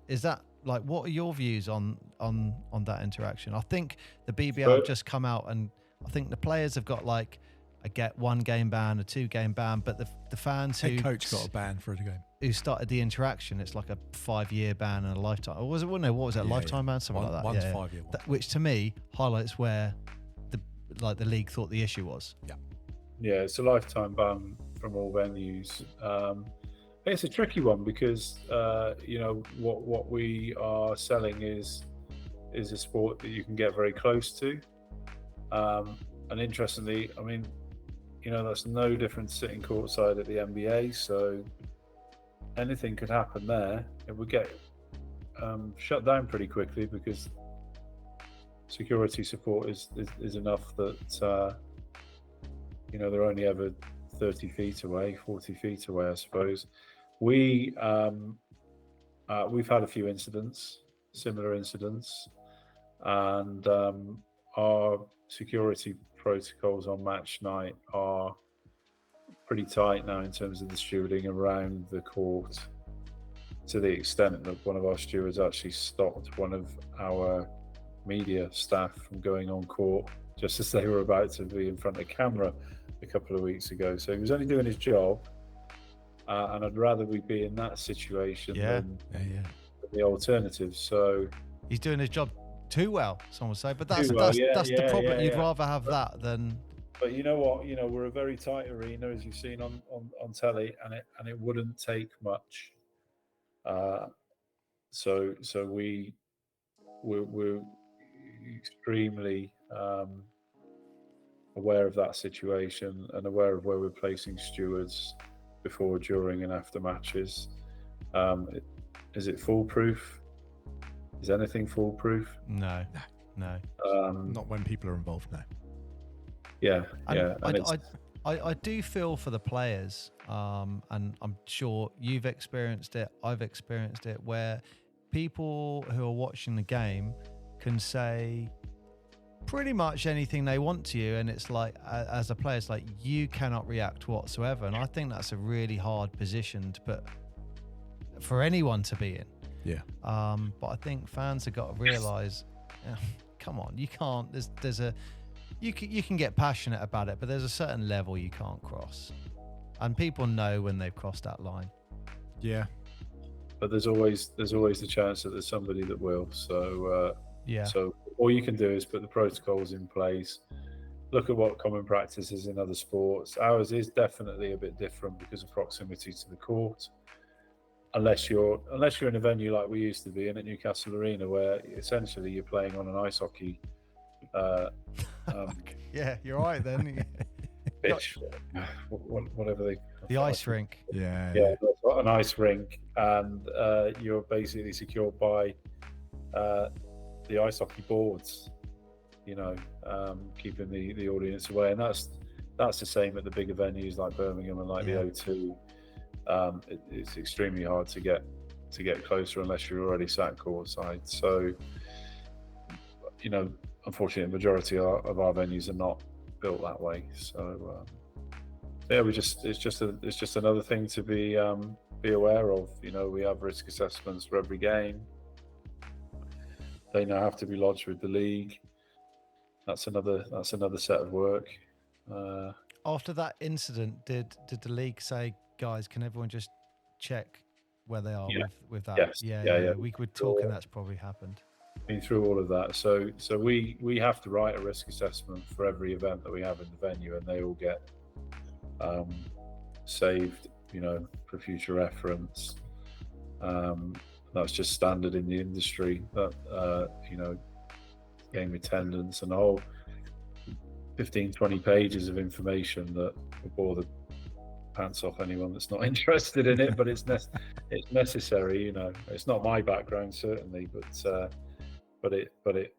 Is that what are your views on that interaction? I think the BBL have just come out, and I think the players have got a get 1 game ban, a 2 game ban, but the fans head coach got a ban for a game. Who started the interaction, it's like a 5-year ban and a lifetime. Or was it? Well, no, what was that? Lifetime ban, something like that. One's 5 year. Which to me highlights where the league thought the issue was. Yeah, it's a lifetime ban from all venues. It's a tricky one because what we are selling is a sport that you can get very close to. And interestingly, I mean, that's no different to sitting courtside at the NBA. So anything could happen there. It would get shut down pretty quickly because security support is enough that they're only ever 30 feet away, 40 feet away, I suppose. We've had a few similar incidents, and our security protocols on match night are pretty tight now in terms of the stewarding around the court, to the extent that one of our stewards actually stopped one of our media staff from going on court just as they were about to be in front of camera a couple of weeks ago. So he was only doing his job, and I'd rather we be in that situation than the alternative. So he's doing his job too well, some would say, but that's the problem. You'd rather have that than. But you know what? We're a very tight arena, as you've seen on telly, and it wouldn't take much. So we're extremely aware of that situation and aware of where we're placing stewards before, during, and after matches. Is it foolproof? Is anything foolproof? No. Not when people are involved, no. I do feel for the players, and I'm sure you've experienced it, I've experienced it, where people who are watching the game can say pretty much anything they want to you, and it's as a player, it's you cannot react whatsoever. And I think that's a really hard position to put for anyone to be in. Yeah. But I think fans have got to realise, come on, you can't. You can get passionate about it, but there's a certain level you can't cross, and people know when they've crossed that line. Yeah. But there's always the chance that there's somebody that will. So yeah. So all you can do is put the protocols in place, look at what common practice is in other sports. Ours is definitely a bit different because of proximity to the court. Unless you're in a venue like we used to be in at Newcastle Arena, where essentially you're playing on an ice hockey yeah, you're right then. pitch, whatever the ice rink. Yeah, an ice rink, and you're basically secured by the ice hockey boards. Keeping the audience away, and that's the same at the bigger venues like Birmingham and like the O2. It's extremely hard to get closer unless you're already sat courtside. So, unfortunately, the majority of our venues are not built that way. So, it's just another thing to be aware of. We have risk assessments for every game. They now have to be lodged with the league. That's another set of work. After that incident, did the league say, guys, can everyone just check where they are with that? Yes. Yeah. We were talking, that's probably happened. Been through all of that. So we have to write a risk assessment for every event that we have in the venue, and they all get saved, for future reference. That's just standard in the industry. That game attendance and the whole 15-20 pages of information that will bore the pants off anyone that's not interested in it, but it's necessary. It's not my background certainly, but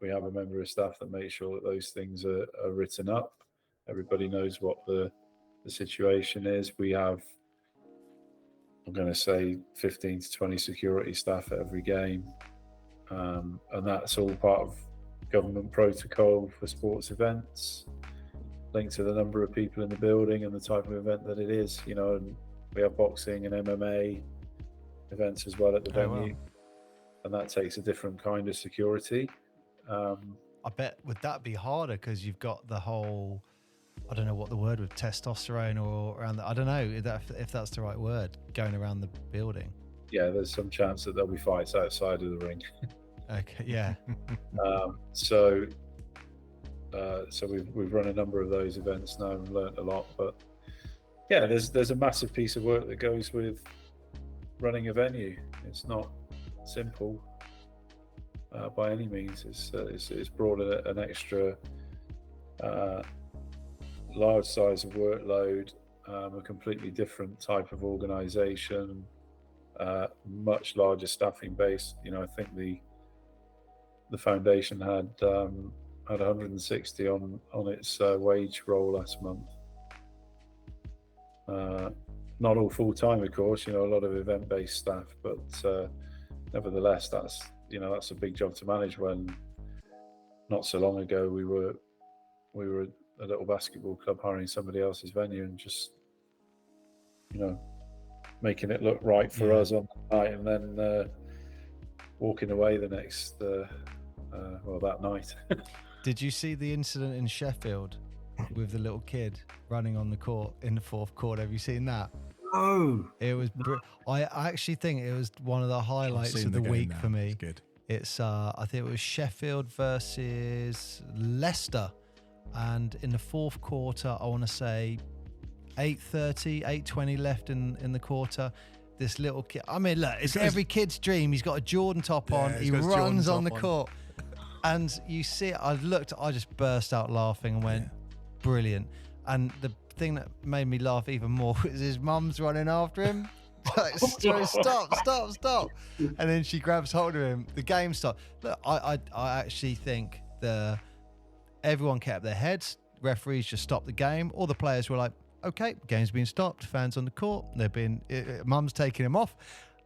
we have a member of staff that makes sure that those things are written up. Everybody knows what the situation is. We have, I'm going to say, 15 to 20 security staff at every game, and that's all part of government protocol for sports events, linked to the number of people in the building and the type of event that it is. And we have boxing and MMA events as well at the venue, and that takes a different kind of security. I bet, would that be harder because you've got the whole, I don't know what the word with testosterone or around I don't know if that's the right word, going around the building? Yeah, there's some chance that there'll be fights outside of the ring. Okay, yeah. So we've run a number of those events now and learnt a lot. But yeah, there's a massive piece of work that goes with running a venue. It's not simple by any means. It's brought an extra large size of workload, a completely different type of organisation, much larger staffing base. I think the foundation had 160 on its wage roll last month. Not all full time, of course. A lot of event-based staff, but nevertheless, that's a big job to manage. When not so long ago we were a little basketball club hiring somebody else's venue and just making it look right for us on the night, and then walking away the next that night. Did you see the incident in Sheffield with the little kid running on the court in the fourth quarter? Have you seen that? Oh, it was. I actually think it was one of the highlights of the week for me. It's good. It's I think it was Sheffield versus Leicester, and in the fourth quarter, I want to say 8:20 left in the quarter. This little kid, I mean, look, it's every kid's dream. He's got a Jordan top on. He runs on the court. And you see it, I just burst out laughing and went, brilliant. And the thing that made me laugh even more was his mum's running after him. Like, stop. And then she grabs hold of him. The game stopped. Look, I actually think everyone kept their heads. Referees just stopped the game. All the players were like, okay, game's been stopped. Fans on the court. Mum's taking him off.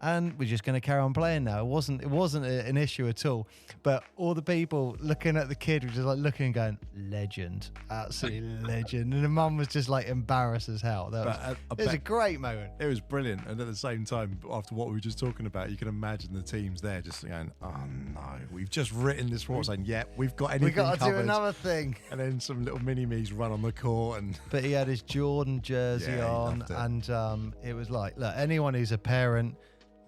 And we're just going to carry on playing now. It wasn't an issue at all. But all the people looking at the kid were just like looking and going, legend, absolutely legend. And the mum was just like embarrassed as hell. It was a great moment. It was brilliant. And at the same time, after what we were just talking about, you can imagine the teams there just going, oh no, we've just written this report saying, yeah, we've got anything covered. We've got to do another thing. And then some little mini-me's run on the court. But he had his Jordan jersey on. And it was like, look, anyone who's a parent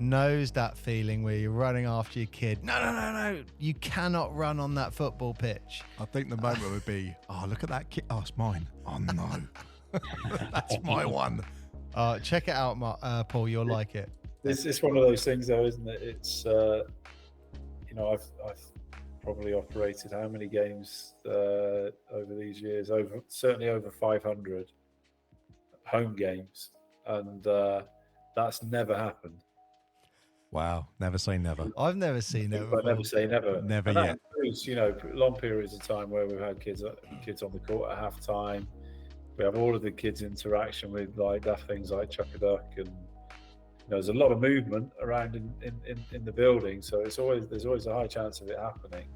knows that feeling where you're running after your kid. No. You cannot run on that football pitch. I think the moment would be, oh, look at that kid. Oh, it's mine. Oh, no. That's my one. Check it out, Paul. You'll like it. It's one of those things, though, isn't it? It's, I've probably operated how many games over these years? Certainly over 500 home games. And that's never happened. Wow, never say never. I've never seen it. But never say never. Never and that yet. includes, long periods of time where we've had kids on the court at half time. We have all of the kids' interaction with like daft things like chuck a duck, and there's a lot of movement around in the building, so there's always a high chance of it happening.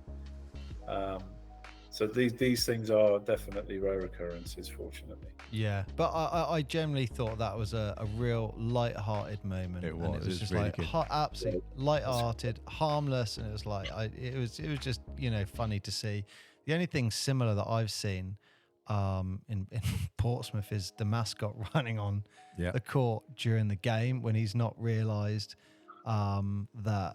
So these things are definitely rare occurrences, fortunately. Yeah, but I generally thought that was a real light-hearted moment. It was. And it was just really like good. absolutely light-hearted, harmless, and it was like it was just funny to see. The only thing similar that I've seen in Portsmouth is the mascot running on the court during the game when he's not realised that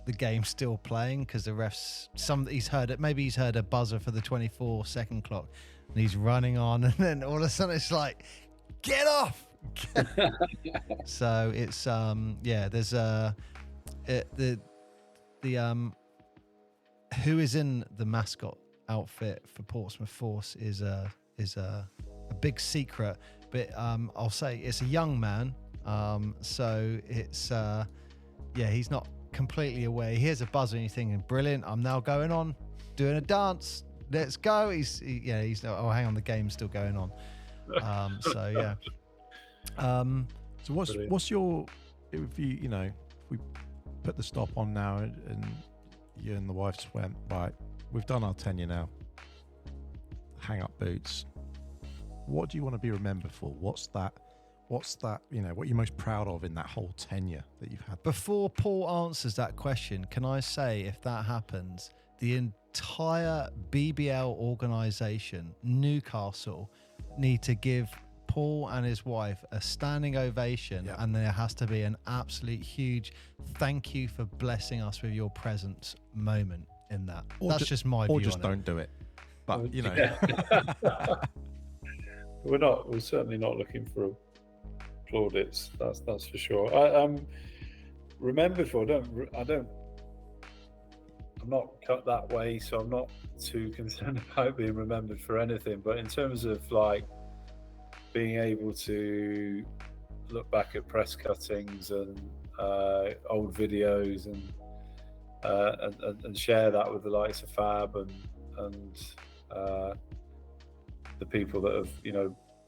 the game's still playing, because the refs, he's heard a buzzer for the 24-second clock, and he's running on, and then all of a sudden it's like, get off. So it's there's who is in the mascot outfit for Portsmouth Force is a big secret, but I'll say it's a young man, so it's he's not completely aware. He hears a buzzer and he's thinking, brilliant, I'm now going on doing a dance, let's go. He's oh, hang on, the game's still going on. So what's your, if we put the stop on now and you and the wife just went, right, we've done our tenure now, hang up boots, what do you want to be remembered for? What's that, what you're most proud of in that whole tenure that you've had? Before Paul answers that question, can I say, if that happens, the entire BBL organisation, Newcastle, need to give Paul and his wife a standing ovation, and there has to be an absolute huge thank you for blessing us with your presence moment in that. That's just my view. Or just don't do it. But we're certainly not looking for plaudits. That's for sure. I'm not cut that way, so I'm not too concerned about being remembered for anything. But in terms of like being able to look back at press cuttings and old videos and share that with the likes of Fab and the people that have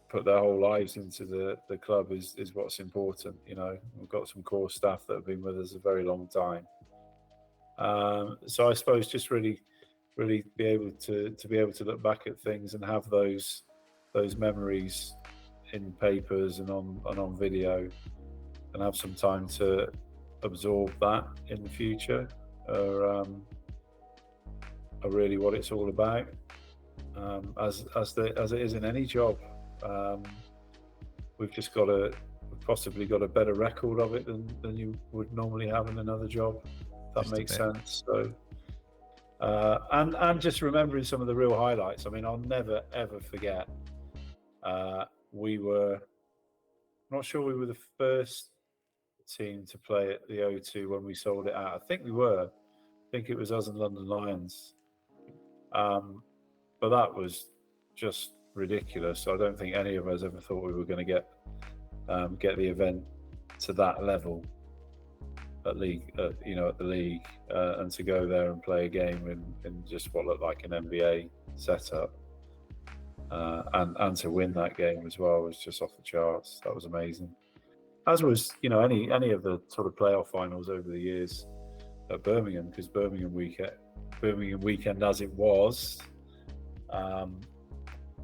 put their whole lives into the club is what's important. We've got some core staff that have been with us a very long time. So I suppose just really be able to look back at things and have those memories in papers and on video, and have some time to absorb that in the future are really what it's all about. As it is in any job, we've possibly got a better record of it than you would normally have in another job. If that makes sense. So, and just remembering some of the real highlights. I mean, I'll never ever forget. I'm not sure we were the first team to play at the O2 when we sold it out. I think we were. I think it was us and London Lions. But that was just ridiculous. I don't think any of us ever thought we were going to get the event to that level at the league, and to go there and play a game in just what looked like an NBA setup, and to win that game as well was just off the charts. That was amazing. As was any of the sort of playoff finals over the years at Birmingham, because Birmingham weekend as it was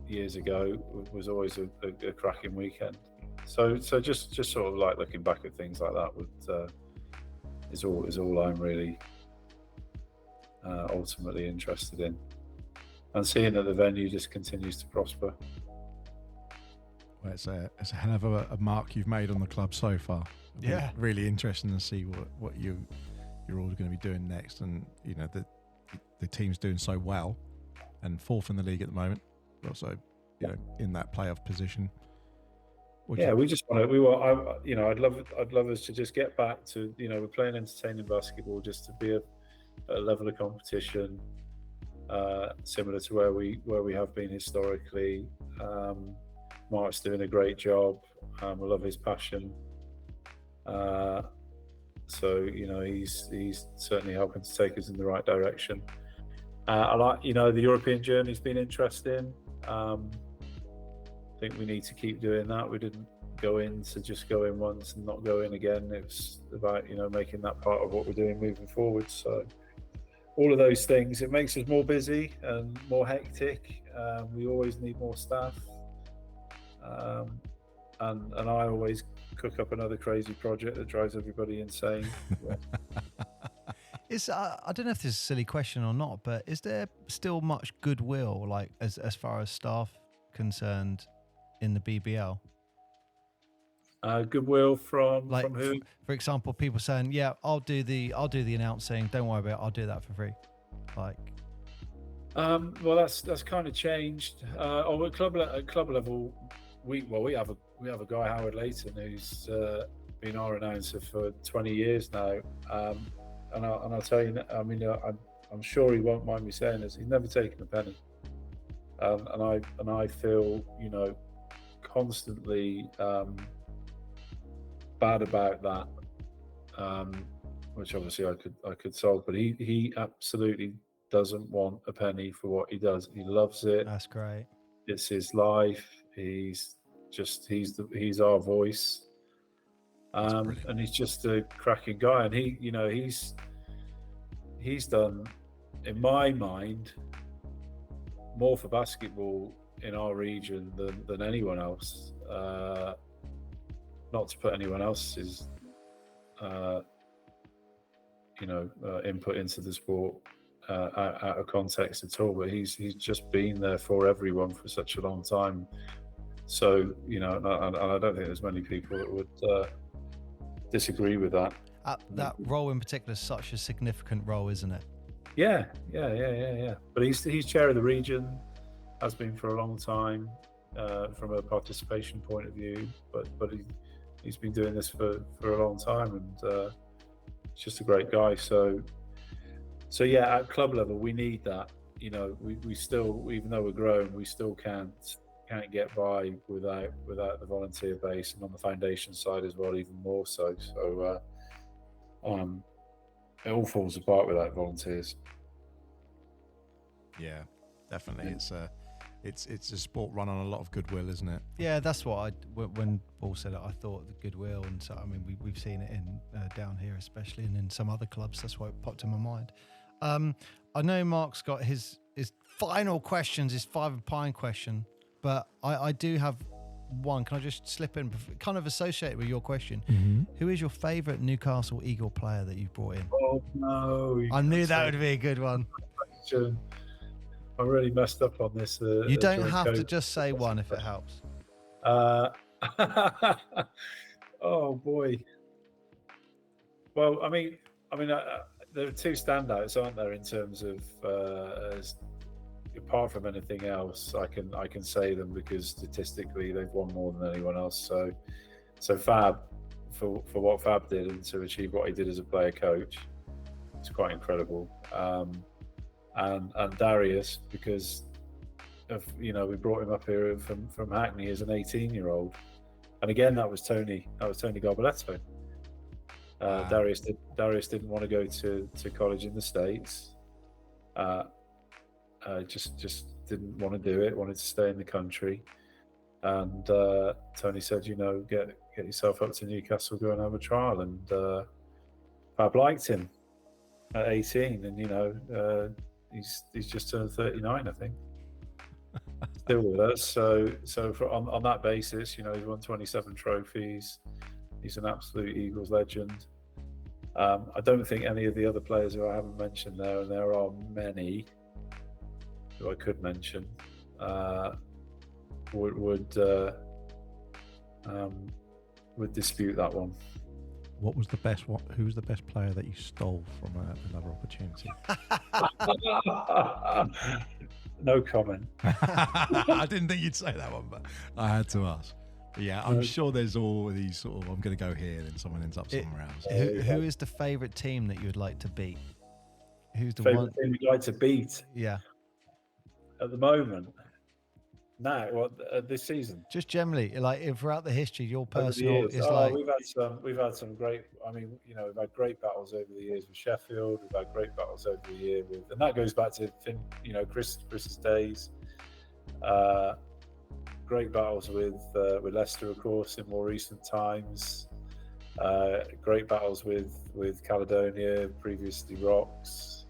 years ago was always a cracking weekend. So just sort of like looking back at things like that is all I'm really ultimately interested in, and seeing that the venue just continues to prosper. Well, it's a hell of a mark you've made on the club so far. It'll Yeah. be really interesting to see what you're all going to be doing next. And the team's doing so well, and fourth in the league at the moment, also in that playoff position. We just want to. I'd love us to just get back to we're playing entertaining basketball, just to be at a level of competition similar to where we have been historically. Mark's doing a great job. I love his passion. So he's certainly helping to take us in the right direction. I like the European journey's been interesting. I think we need to keep doing that. We didn't go in to just go in once and not go in again. It was about making that part of what we're doing moving forward. So all of those things, it makes us more busy and more hectic. We always need more staff, and I always cook up another crazy project that drives everybody insane. I don't know if this is a silly question or not, but is there still much goodwill, like as far as staff concerned, in the BBL? Goodwill from who? For example, people saying, "Yeah, I'll do the announcing. Don't worry about it. I'll do that for free." Like, well, that's kind of changed. At club level, we have a guy, Howard Layton, who's been our announcer for 20 years now. And I'll tell you, I'm sure he won't mind me saying this. He's never taken a penny, and I feel constantly bad about that, which obviously I could solve. But he absolutely doesn't want a penny for what he does. He loves it. That's great. It's his life. He's our voice. And he's just a cracking guy, and he's done, in my mind, more for basketball in our region than anyone else. Not to put anyone else's input into the sport out of context at all, but he's just been there for everyone for such a long time. So and I don't think there's many people that would disagree with that. That role in particular is such a significant role, isn't it? Yeah. But he's chair of the region, has been for a long time, from a participation point of view. But he's been doing this for a long time, and he's just a great guy. So yeah, at club level, we need that. We still, even though we're growing, we still can't get by without the volunteer base, and on the foundation side as well, even more so. So it all falls apart without volunteers. Yeah, definitely. Yeah. It's a sport run on a lot of goodwill, isn't it? Yeah, that's what when Paul said it, I thought the goodwill, and so we've seen it in down here especially, and in some other clubs. That's why it popped in my mind. I know Mark's got his final questions, his 5 pine question. But I do have one. Can I just slip in, kind of associated with your question? Mm-hmm. Who is your favourite Newcastle Eagle player that you've brought in? Oh, no. I knew that would be a good one. I really messed up on this. You don't have to just say one if it helps. Oh, boy. Well, there are two standouts, aren't there, in terms of... apart from anything else, I can say them because statistically they've won more than anyone else. So Fab, for what Fab did and to achieve what he did as a player coach, it's quite incredible. And Darius, because of we brought him up here from Hackney as an 18-year-old, and again that was Tony Garboletto. Wow. Darius didn't want to go to college in the States. Just didn't want to do it, wanted to stay in the country. And Tony said, get yourself up to Newcastle, go and have a trial. And Fab liked him at 18, and he's just turned 39, I think. Still with us. So on that basis, he's won 27 trophies. He's an absolute Eagles legend. I don't think any of the other players who I haven't mentioned there, and there are many who I could mention, would dispute that one. What was the best? Who was the best player that you stole from another opportunity? No comment. I didn't think you'd say that one, but I had to ask. But yeah, I'm No. sure there's all these sort of, I'm going to go here, then someone ends up somewhere else. Who is the favourite team that you would like to beat? Who's the Favorite one? team we'd like to beat Yeah, at the moment? Now, this season? just generally, like throughout the history, your Over the personal years. is like. We've had some great. I mean, we've had great battles over the years with Sheffield. We've had great battles over the year with, and that goes back to Chris's days. Great battles with Leicester, of course, in more recent times. Great battles with Caledonia, previously Rocks.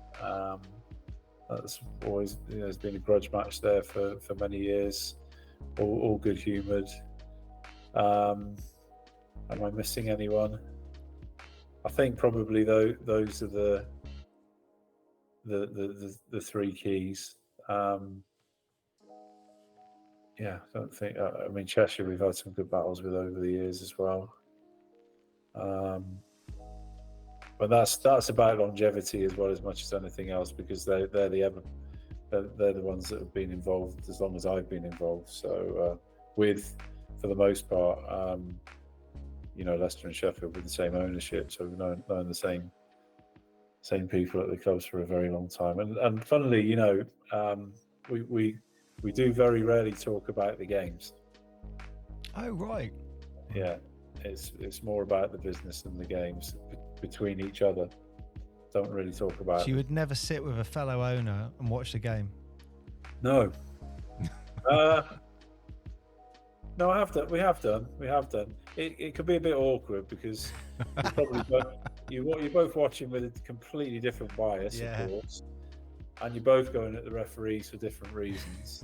That's always, there's been a grudge match there for many years. All good humoured. Am I missing anyone? I think probably those are the three keys. Yeah, I don't think. I mean, Cheshire, we've had some good battles with over the years as well. But that's about longevity as well, as much as anything else, because they're the ones that have been involved as long as I've been involved. So for the most part, Leicester and Sheffield with the same ownership, so we've known the same people at the clubs for a very long time. And funnily, we do very rarely talk about the games. Oh right. Yeah, it's more about the business and the games between each other. Don't really talk about. So you would never sit with a fellow owner and watch the game? No. No, I have done. We have done. It could be a bit awkward because you're both watching with a completely different bias, of course, and you're both going at the referees for different reasons.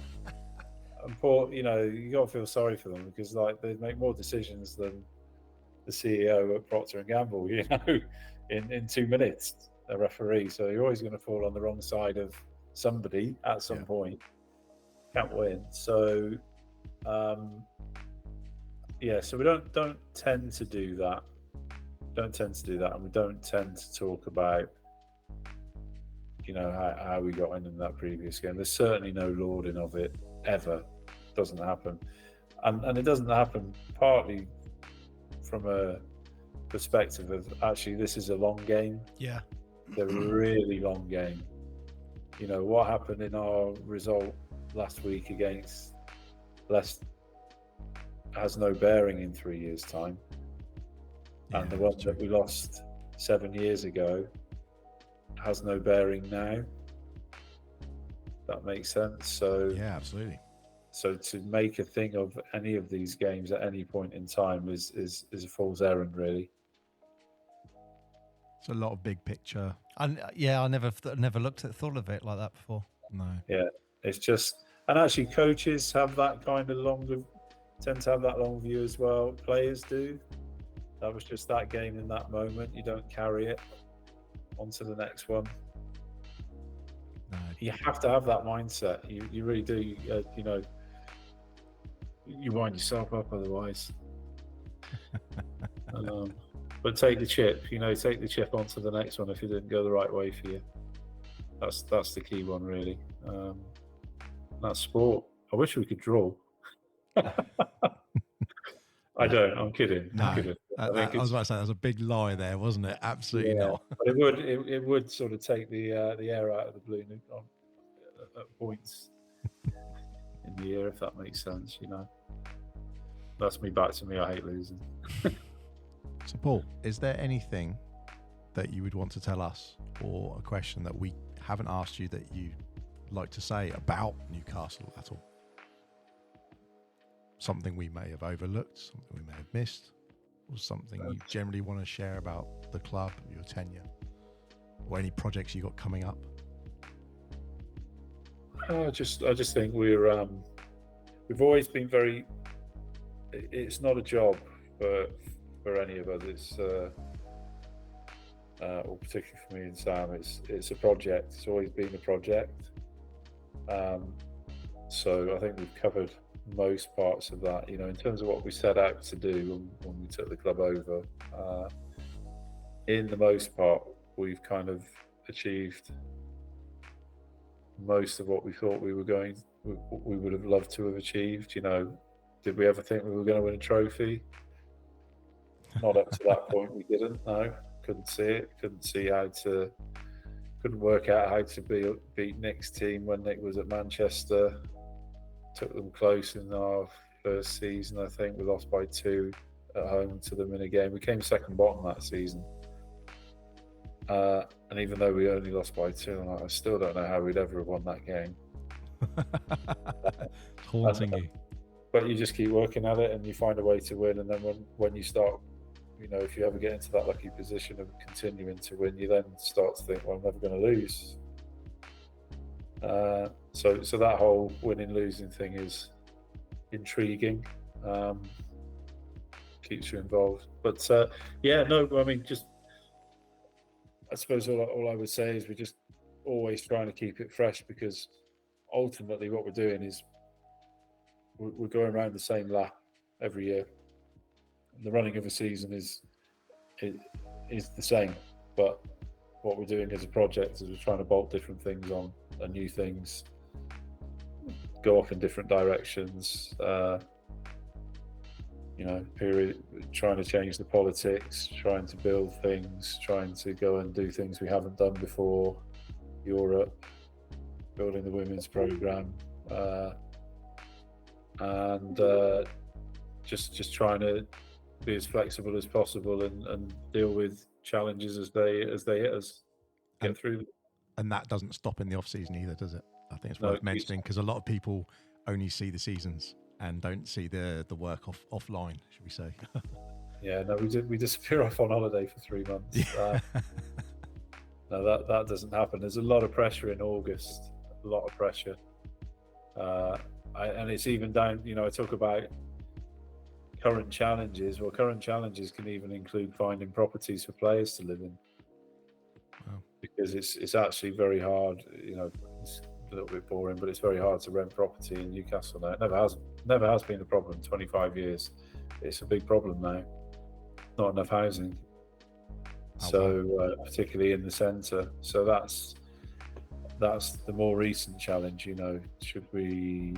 And poor, you got to feel sorry for them because they make more decisions than the CEO at Procter & Gamble, in 2 minutes, a referee. So you're always going to fall on the wrong side of somebody at some point. Can't win. So, so we don't tend to do that. And we don't tend to talk about, how we got in that previous game. There's certainly no lauding of it ever. Doesn't happen, and it doesn't happen partly from a perspective of actually this is a long game. Yeah, it's a really long game. What happened in our result last week against Leicester has no bearing in 3 years' time, and the one that we lost 7 years ago has no bearing now. That makes sense. So yeah, absolutely. So to make a thing of any of these games at any point in time is a fool's errand, really. It's a lot of big picture. and I never thought of it like that before. No. Yeah, it's just, and actually coaches have that kind of tend to have that long view as well. Players do. That was just that game in that moment. You don't carry it onto the next one. No. You have to have that mindset. You really do. You wind yourself up otherwise. But take the chip. Take the chip onto the next one if it didn't go the right way for you. That's the key one, really. That's sport. I wish we could draw. I don't. I'm kidding. No, I'm kidding. I was about to say that was a big lie there, wasn't it? Absolutely not. But it would sort of take the air out of the balloon at points in the year, if that makes sense. That's me back to me. I hate losing. So, Paul, is there anything that you would want to tell us, or a question that we haven't asked you that you'd like to say about Newcastle at all? Something we may have overlooked, something we may have missed, or something you generally want to share about the club, your tenure, or any projects you got coming up? I just think we've always been very. It's not a job for any of us. It's or particularly for me and Sam, it's a project. It's always been a project. So I think we've covered most parts of that. In terms of what we set out to do when we took the club over, in the most part, we've kind of achieved most of what we thought we would have loved to have achieved. Did we ever think we were going to win a trophy? Not up to that point, we didn't. No, couldn't see it. Couldn't work out how to beat Nick's team when Nick was at Manchester. Took them close in our first season, I think. We lost by 2 at home to them in a game. We came second bottom that season. And even though we only lost by 2, I still don't know how we'd ever have won that game. Haunting you. But you just keep working at it and you find a way to win. And then when you start, if you ever get into that lucky position of continuing to win, you then start to think, well, I'm never going to lose. So that whole winning-losing thing is intriguing. Keeps you involved. But I suppose all I would say is we're just always trying to keep it fresh, because ultimately what we're doing is we're going around the same lap every year. The running of a season is the same, but what we're doing as a project is we're trying to bolt different things on, and new things, go off in different directions. Trying to change the politics, trying to build things, trying to go and do things we haven't done before. Europe, building the women's program, and just trying to be as flexible as possible and deal with challenges as they hit us. Get through them. And that doesn't stop in the off season either, does it? I think it's worth mentioning, because a lot of people only see the seasons and don't see the work offline, should we say? Yeah, no, we disappear off on holiday for 3 months. Yeah. No, that doesn't happen. There's a lot of pressure in August, a lot of pressure. And it's even down, I talk about current challenges. Well, current challenges can even include finding properties for players to live in. Wow. Because it's actually very hard, it's a little bit boring, but it's very hard to rent property in Newcastle now. It never has been a problem in 25 years. It's a big problem now. Not enough housing. So particularly in the centre. So that's the more recent challenge. Should we,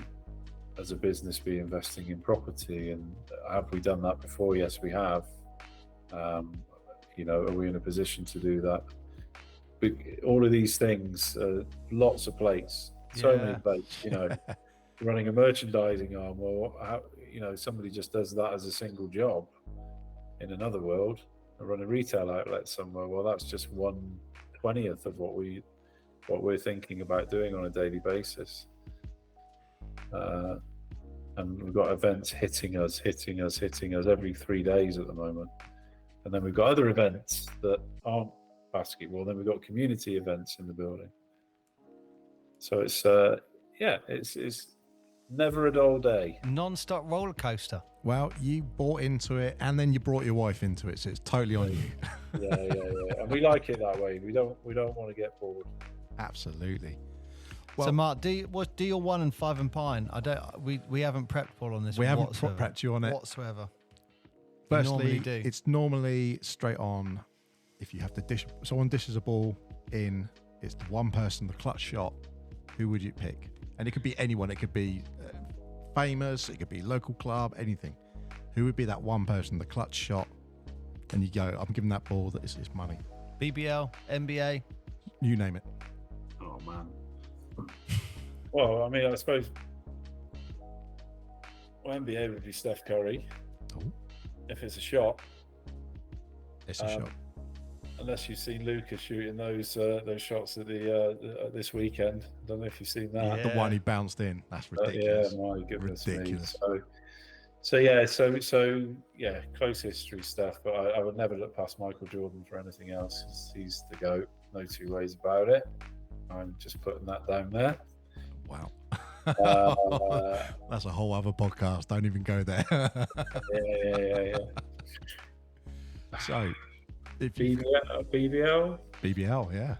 as a business, be investing in property, and have we done that before? Yes, we have. Are we in a position to do that? All of these things, lots of plates, so many plates. Running a merchandising arm. Well, somebody just does that as a single job. In another world, I run a retail outlet somewhere. Well, that's just 1/20th of what we're thinking about doing on a daily basis. And we've got events hitting us every 3 days at the moment. And then we've got other events that aren't basketball. Then we've got community events in the building. So it's never a dull day. Non-stop roller coaster. Well, you bought into it, and then you brought your wife into it, so it's totally on you. Yeah. And we like it that way. We don't want to get bored. Absolutely. Well, So Mark, do your 1 and 5 and pine? We haven't prepped Paul on this. We haven't whatsoever. prepped you on it whatsoever. Firstly, do. It's normally straight on. If you have to someone dishes a ball in, it's the one person, the clutch shot. Who would you pick? And it could be anyone. It could be famous. It could be local club. Anything. Who would be that one person, the clutch shot? And you go, I'm giving that ball. That is money. BBL, NBA. You name it. Oh man. Well, I mean, I suppose NBA would be Steph Curry. Oh. If it's a shot. It's a shot. Unless you've seen Lucas shooting those shots at this weekend. I don't know if you've seen that. The one he bounced in. That's ridiculous. Yeah, my goodness ridiculous. me. So close history stuff. But I would never look past Michael Jordan for anything else. He's the GOAT. No two ways about it. I'm just putting that down there. Wow. That's a whole other podcast. Don't even go there. Yeah. So, if BBL? BBL, yeah.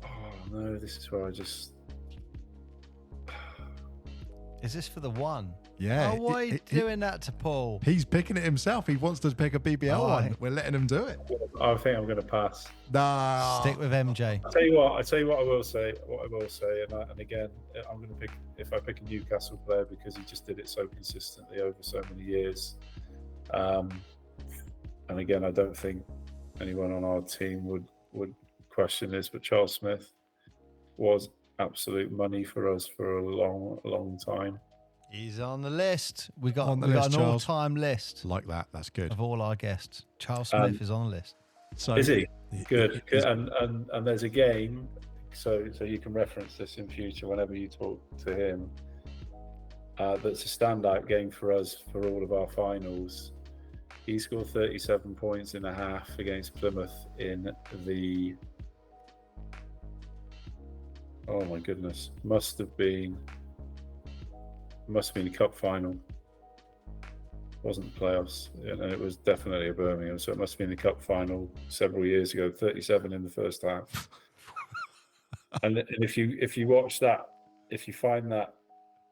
Oh no, this is where I just. Is this for the one? Yeah. Oh, why are you doing that to Paul? He's picking it himself. He wants to pick a BBL one. Right. We're letting him do it. I think I'm going to pass. Nah. Stick with MJ. I tell you what I will say. And again, I'm going to pick, if I pick a Newcastle player, because he just did it so consistently over so many years. And again, I don't think anyone on our team would question this, but Charles Smith was absolute money for us for a long time. He's on the list. We got On the we list, got an Charles. all-time list Like that. That's good. of all our guests. Charles Smith is on the list. So Is he? Good. He's- And there's a game, so you can reference this in future whenever you talk to him. That's a standout game for us for all of our finals. He scored 37 points in a half against Plymouth in the, oh my goodness, must have been the cup final. Wasn't playoffs, it was definitely a Birmingham, so it must have been the cup final several years ago. 37 in the first half. and if you watch that, if you find that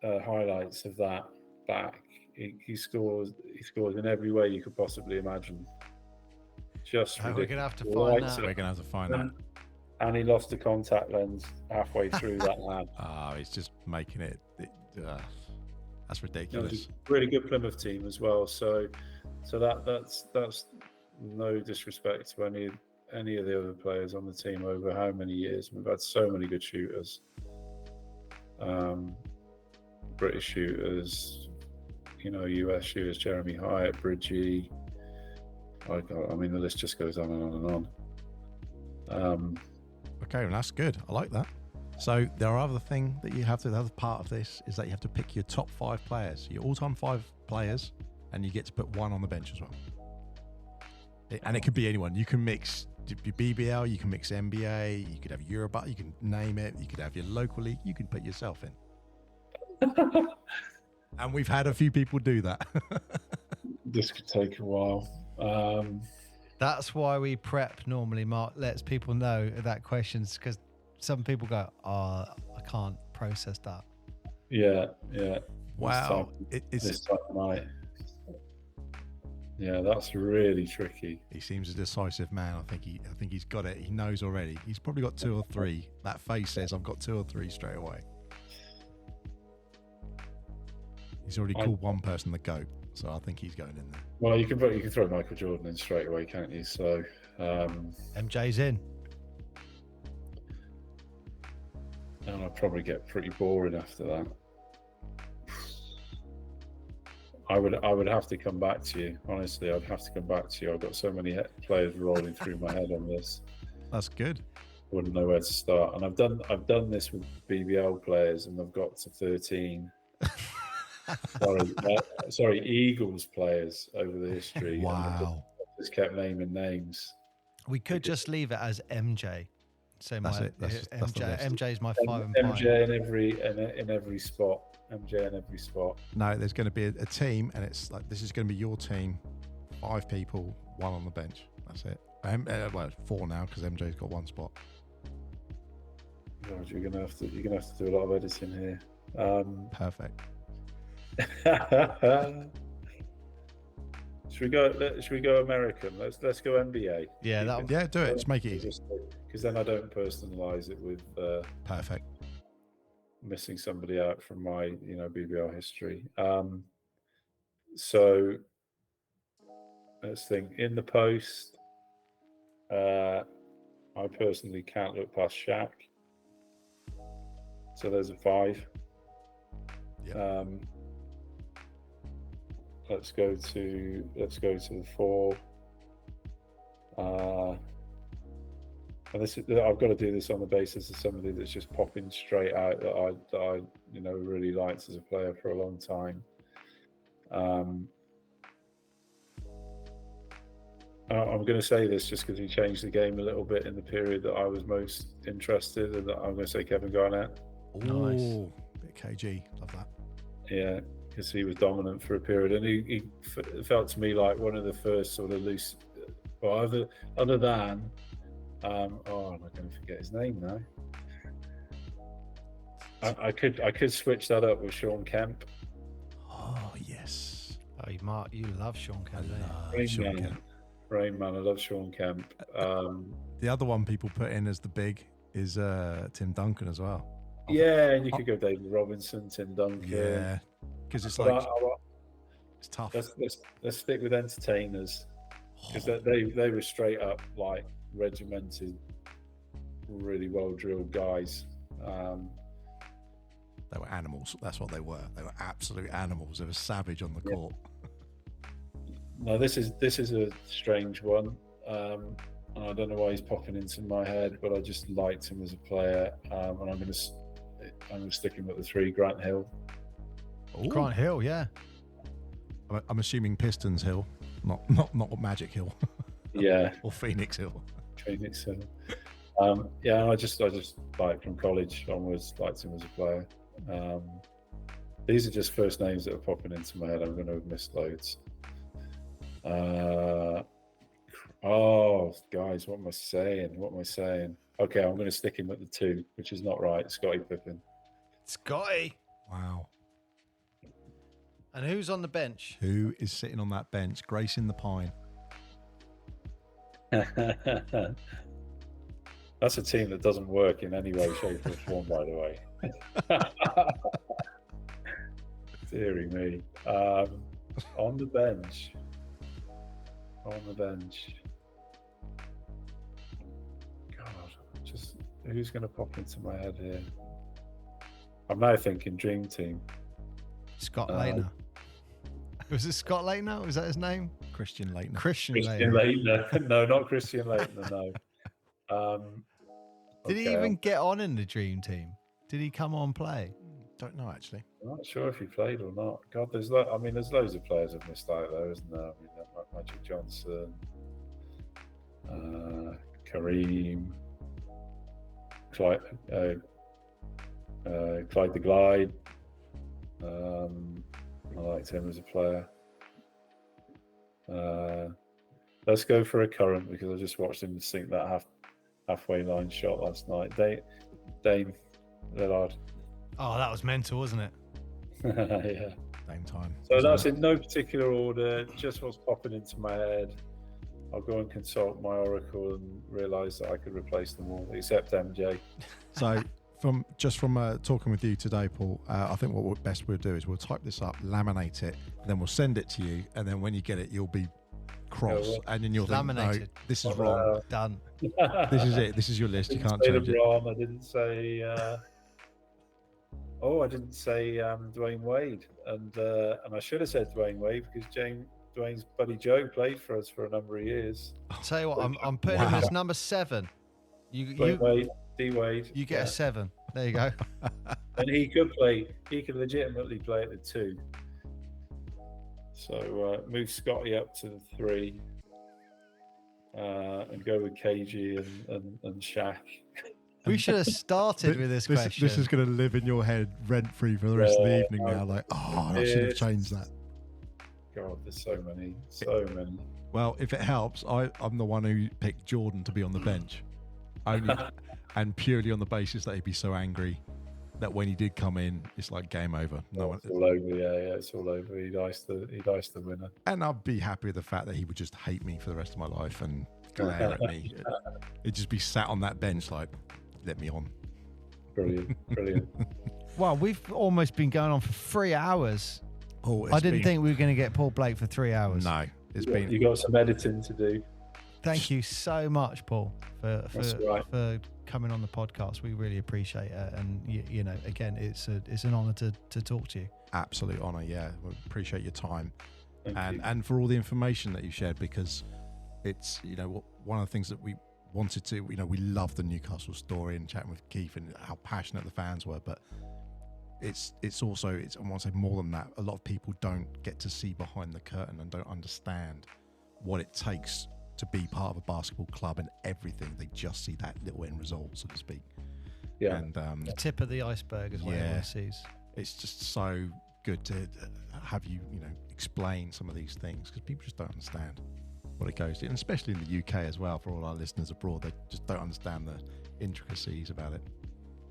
highlights of that back, he scores in every way you could possibly imagine. Just We're gonna have to ridiculous. find Right, that. we're going to have to find that. And he lost the contact lens halfway through that lad. Oh, he's just making it. That's It was ridiculous. a really good Plymouth team as well. So that's no disrespect to any of the other players on the team over how many years. We've had so many good shooters, British shooters, US shooters, Jeremy Hyatt, Bridgie. I mean, the list just goes on and on and on. Okay, well, that's good. I like that. So the other thing that you have to, the other part of this is that you have to pick your top 5 players, your all-time 5 players, and you get to put one on the bench as well. And it could be anyone. You can mix your BBL, you can mix NBA, you could have Europe, you can name it, you could have your local league, you can put yourself in. And we've had a few people do that. This could take a while. That's why we prep normally. Mark lets people know that questions, because some people go, "Oh, I can't process that." Yeah. Wow. This time of night. Yeah, that's really tricky. He seems a decisive man. I think he's got it. He knows already. He's probably got 2 or 3. That face says I've got 2 or 3 straight away. He's already called one person the GOAT, so I think he's going in there. Well, you can throw Michael Jordan in straight away, can't you? So MJ's in. and I'll probably get pretty boring after that. I would have to come back to you. Honestly, I'd have to come back to you. I've got so many players rolling through my head on this. That's good. Wouldn't know where to start. And I've done this with BBL players, and I've got to 13. Sorry, Eagles players over the history. And Wow. I just kept naming names. We could just leave it as MJ. So That's my it. That's the list. MJ is my 5 and 5. MJ in every spot. MJ in every spot. No, there's going to be a team, and it's like this is going to be your team. 5 people, 1 on the bench. That's it. Well, 4 now because MJ's got 1 spot. God, you're gonna have to do a lot of editing here. Perfect. Should we go American? Let's go NBA. Yeah, that Yeah, do it. Just make it easy. Because then I don't personalize it with Perfect. missing somebody out from my BBL history. So let's think. In the post, I personally can't look past Shaq. So there's a 5. Yep. Let's go to the 4. And this is, I've got to do this on the basis of somebody that's just popping straight out that I really liked as a player for a long time. I'm going to say this just because he changed the game a little bit in the period that I was most interested, and I'm going to say Kevin Garnett. Nice. Ooh, bit KG. Love that. Yeah, because he was dominant for a period, and he felt to me like one of the first sort of loose, well, other than, I'm not going to forget his name now. I could switch that up with Sean Kemp. Oh yes, Oh, Mark, you love Sean Kemp. Rain Sean Man. Kemp. Rain Man, I love Sean Kemp. The other one people put in as the big is Tim Duncan as well. Yeah, and you could go David Robinson, Tim Duncan. Yeah, because it's But like it's tough. let's stick with entertainers, because they were straight up like regimented, really well drilled guys. They were animals. That's what they were. They were absolute animals. They were savage on the court. No, this is a strange one. And I don't know why he's popping into my head, but I just liked him as a player. And I'm going to stick him at the 3, Grant Hill. Ooh. Grant Hill, yeah. I'm assuming Pistons Hill, not Magic Hill. Yeah. Or Phoenix Hill. Phoenix Hill. Yeah, I just like from college onwards liked him as a player. These are just first names that are popping into my head. I'm going to have missed loads. Oh, guys, what am I saying? Okay, I'm going to stick him at the 2, which is not right. Scottie Pippen. Scotty. Wow. And who's on the bench? Who is sitting on that bench, gracing the pine? That's a team that doesn't work in any way, shape, or form, by the way. Deary me. On the bench. God, just who's going to pop into my head here? I'm now thinking Dream Team. Scott Laettner. Was it Scott Laettner? Was that his name? Christian Laettner. Christian Laettner. No, not Christian Laettner, no. Did he even get on in the Dream Team? Did he come on play? Don't know, actually. I'm not sure if he played or not. God, there's loads of players I've missed out there, isn't there? I mean, Magic Johnson, Kareem, Clyde the Glide. I liked him as a player. Let's go for a current, because I just watched him sink that halfway line shot last night. Dame Lillard. Oh, that was mental, wasn't it? Yeah. Same time. So that's in no particular order, just what's popping into my head. I'll go and consult my oracle and realise that I could replace them all, except MJ. So from talking with you today, Paul, I think what we'll do is we'll type this up, laminate it, and then we'll send it to you. And then when you get it, you'll be cross, and then you'll think, no, this is wrong. Done. This is it. This is your list. You can't change it. I didn't say. I didn't say Dwayne Wade, and I should have said Dwayne Wade, because Dwayne's buddy Joe played for us for a number of years. I'll tell you what, I'm putting him as number 7. Wade, D Wade. You get a 7. There you go. And he could legitimately play at the 2. So move Scotty up to the 3, and go with KG and Shaq. We should have started with this question. This is going to live in your head rent free for the rest of the evening now. Like, I should have changed that. God, there's so many. Well, if it helps, I'm the one who picked Jordan to be on the bench, only and purely on the basis that he'd be so angry that when he did come in, it's like game over. It's all over. Yeah, it's all over. He'd iced the winner. And I'd be happy with the fact that he would just hate me for the rest of my life and glare at me. He'd just be sat on that bench like, let me on. Brilliant. Well, we've almost been going on for 3 hours. I didn't think we were going to get Paul Blake for 3 hours. No, you got some editing to do. Thank you so much, Paul, for coming on the podcast. We really appreciate it, and you know, again, it's an honour to talk to you. Absolute honour. Yeah, we appreciate your time, Thank you. and for all the information that you shared, because it's, you know, one of the things that we wanted to, you know, we love the Newcastle story and chatting with Keith and how passionate the fans were, but it's also, I want to say more than that, a lot of people don't get to see behind the curtain and don't understand what it takes to be part of a basketball club and everything. They just see that little end result, so to speak. Yeah. And the tip of the iceberg is what everyone sees. It's just so good to have you know, explain some of these things, because people just don't understand what it goes to, and especially in the UK as well, for all our listeners abroad, they just don't understand the intricacies about it.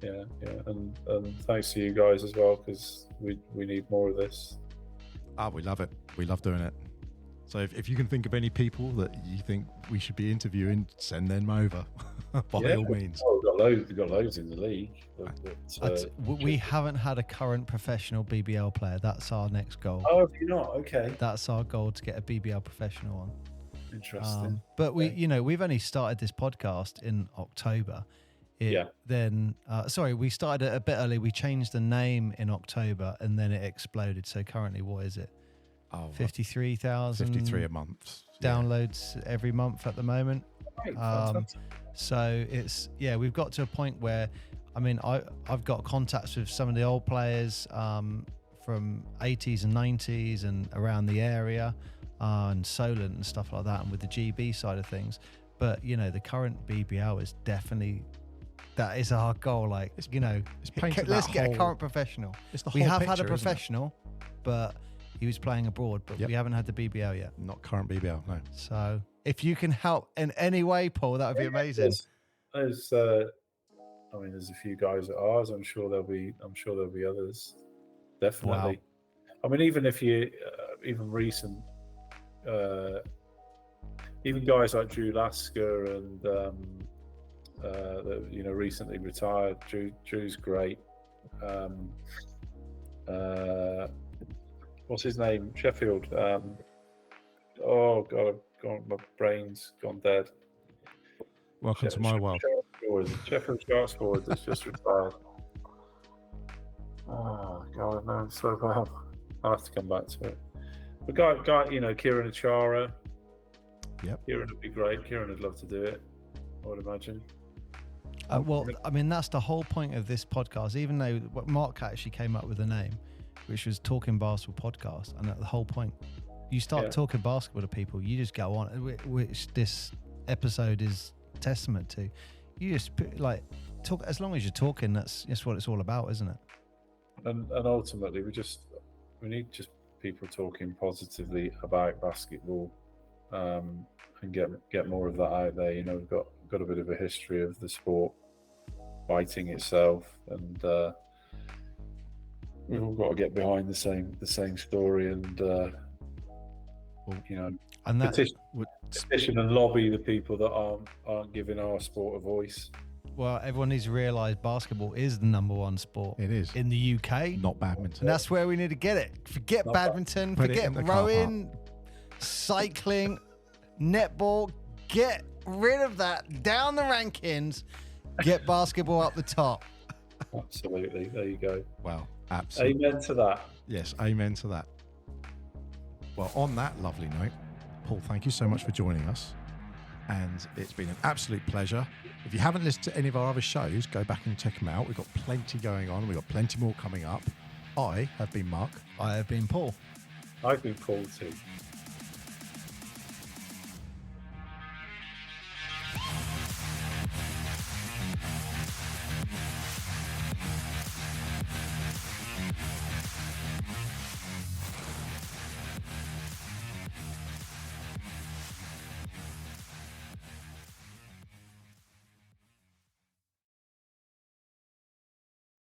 yeah, and thanks to you guys as well, because we need more of this. We love it. We love doing it. So if you can think of any people that you think we should be interviewing, send them over by all means. We've got loads in the league. We haven't had a current professional BBL player. That's our next goal. Oh, have you not? Okay. That's our goal, to get a BBL professional on. Interesting. But we've only started this podcast in October. We started it a bit early. We changed the name in October, and then it exploded. So currently, what is it? 53,000. 53 a month. Downloads every month at the moment. Right, fantastic. So we've got to a point where, I mean, I've got contacts with some of the old players from 80s and 90s and around the area, and Solent and stuff like that, and with the GB side of things. But the current BBL is definitely, that is our goal. Like, let's get a current professional. We have had a professional, but he was playing abroad, but we haven't had the BBL yet. Not current BBL, no. So if you can help in any way, Paul, that would be amazing. There's a few guys at ours. I'm sure there'll be others. Definitely. Wow. I mean, even if you, even recent, even guys like Drew Lasker and that recently retired. Drew's great. What's his name? Sheffield. Oh God, my brain's gone dead. Welcome to my world. Sheffield Sharks forward that's just retired. Oh God, no, so bad. I'll have to come back to it. But guy, Kieran Achara. Yep. Kieran would be great. Kieran would love to do it, I would imagine. Well, I mean, that's the whole point of this podcast. Even though Mark actually came up with a name, which was Talking Basketball Podcast, and the whole point, you start talking basketball to people, you just go on, which this episode is testament to. You just talk, as long as you're talking. That's what it's all about, isn't it? And ultimately, we need just people talking positively about basketball, and get more of that out there. We've got a bit of a history of the sport fighting itself, and we've all got to get behind the same story, and petition and lobby the people that aren't giving our sport a voice. Well, everyone needs to realise basketball is the number one sport. It is. In the UK. Not badminton. And that's where we need to get it. Forget badminton, forget rowing, cycling, netball. Get rid of that. Down the rankings. Get basketball up the top. Absolutely. There you go. Wow. Absolutely. Amen to that. Yes, amen to that. Well, on that lovely note, Paul, thank you so much for joining us. And it's been an absolute pleasure. If you haven't listened to any of our other shows, go back and check them out. We've got plenty going on. We've got plenty more coming up. I have been Mark. I have been Paul. I've been Paul too.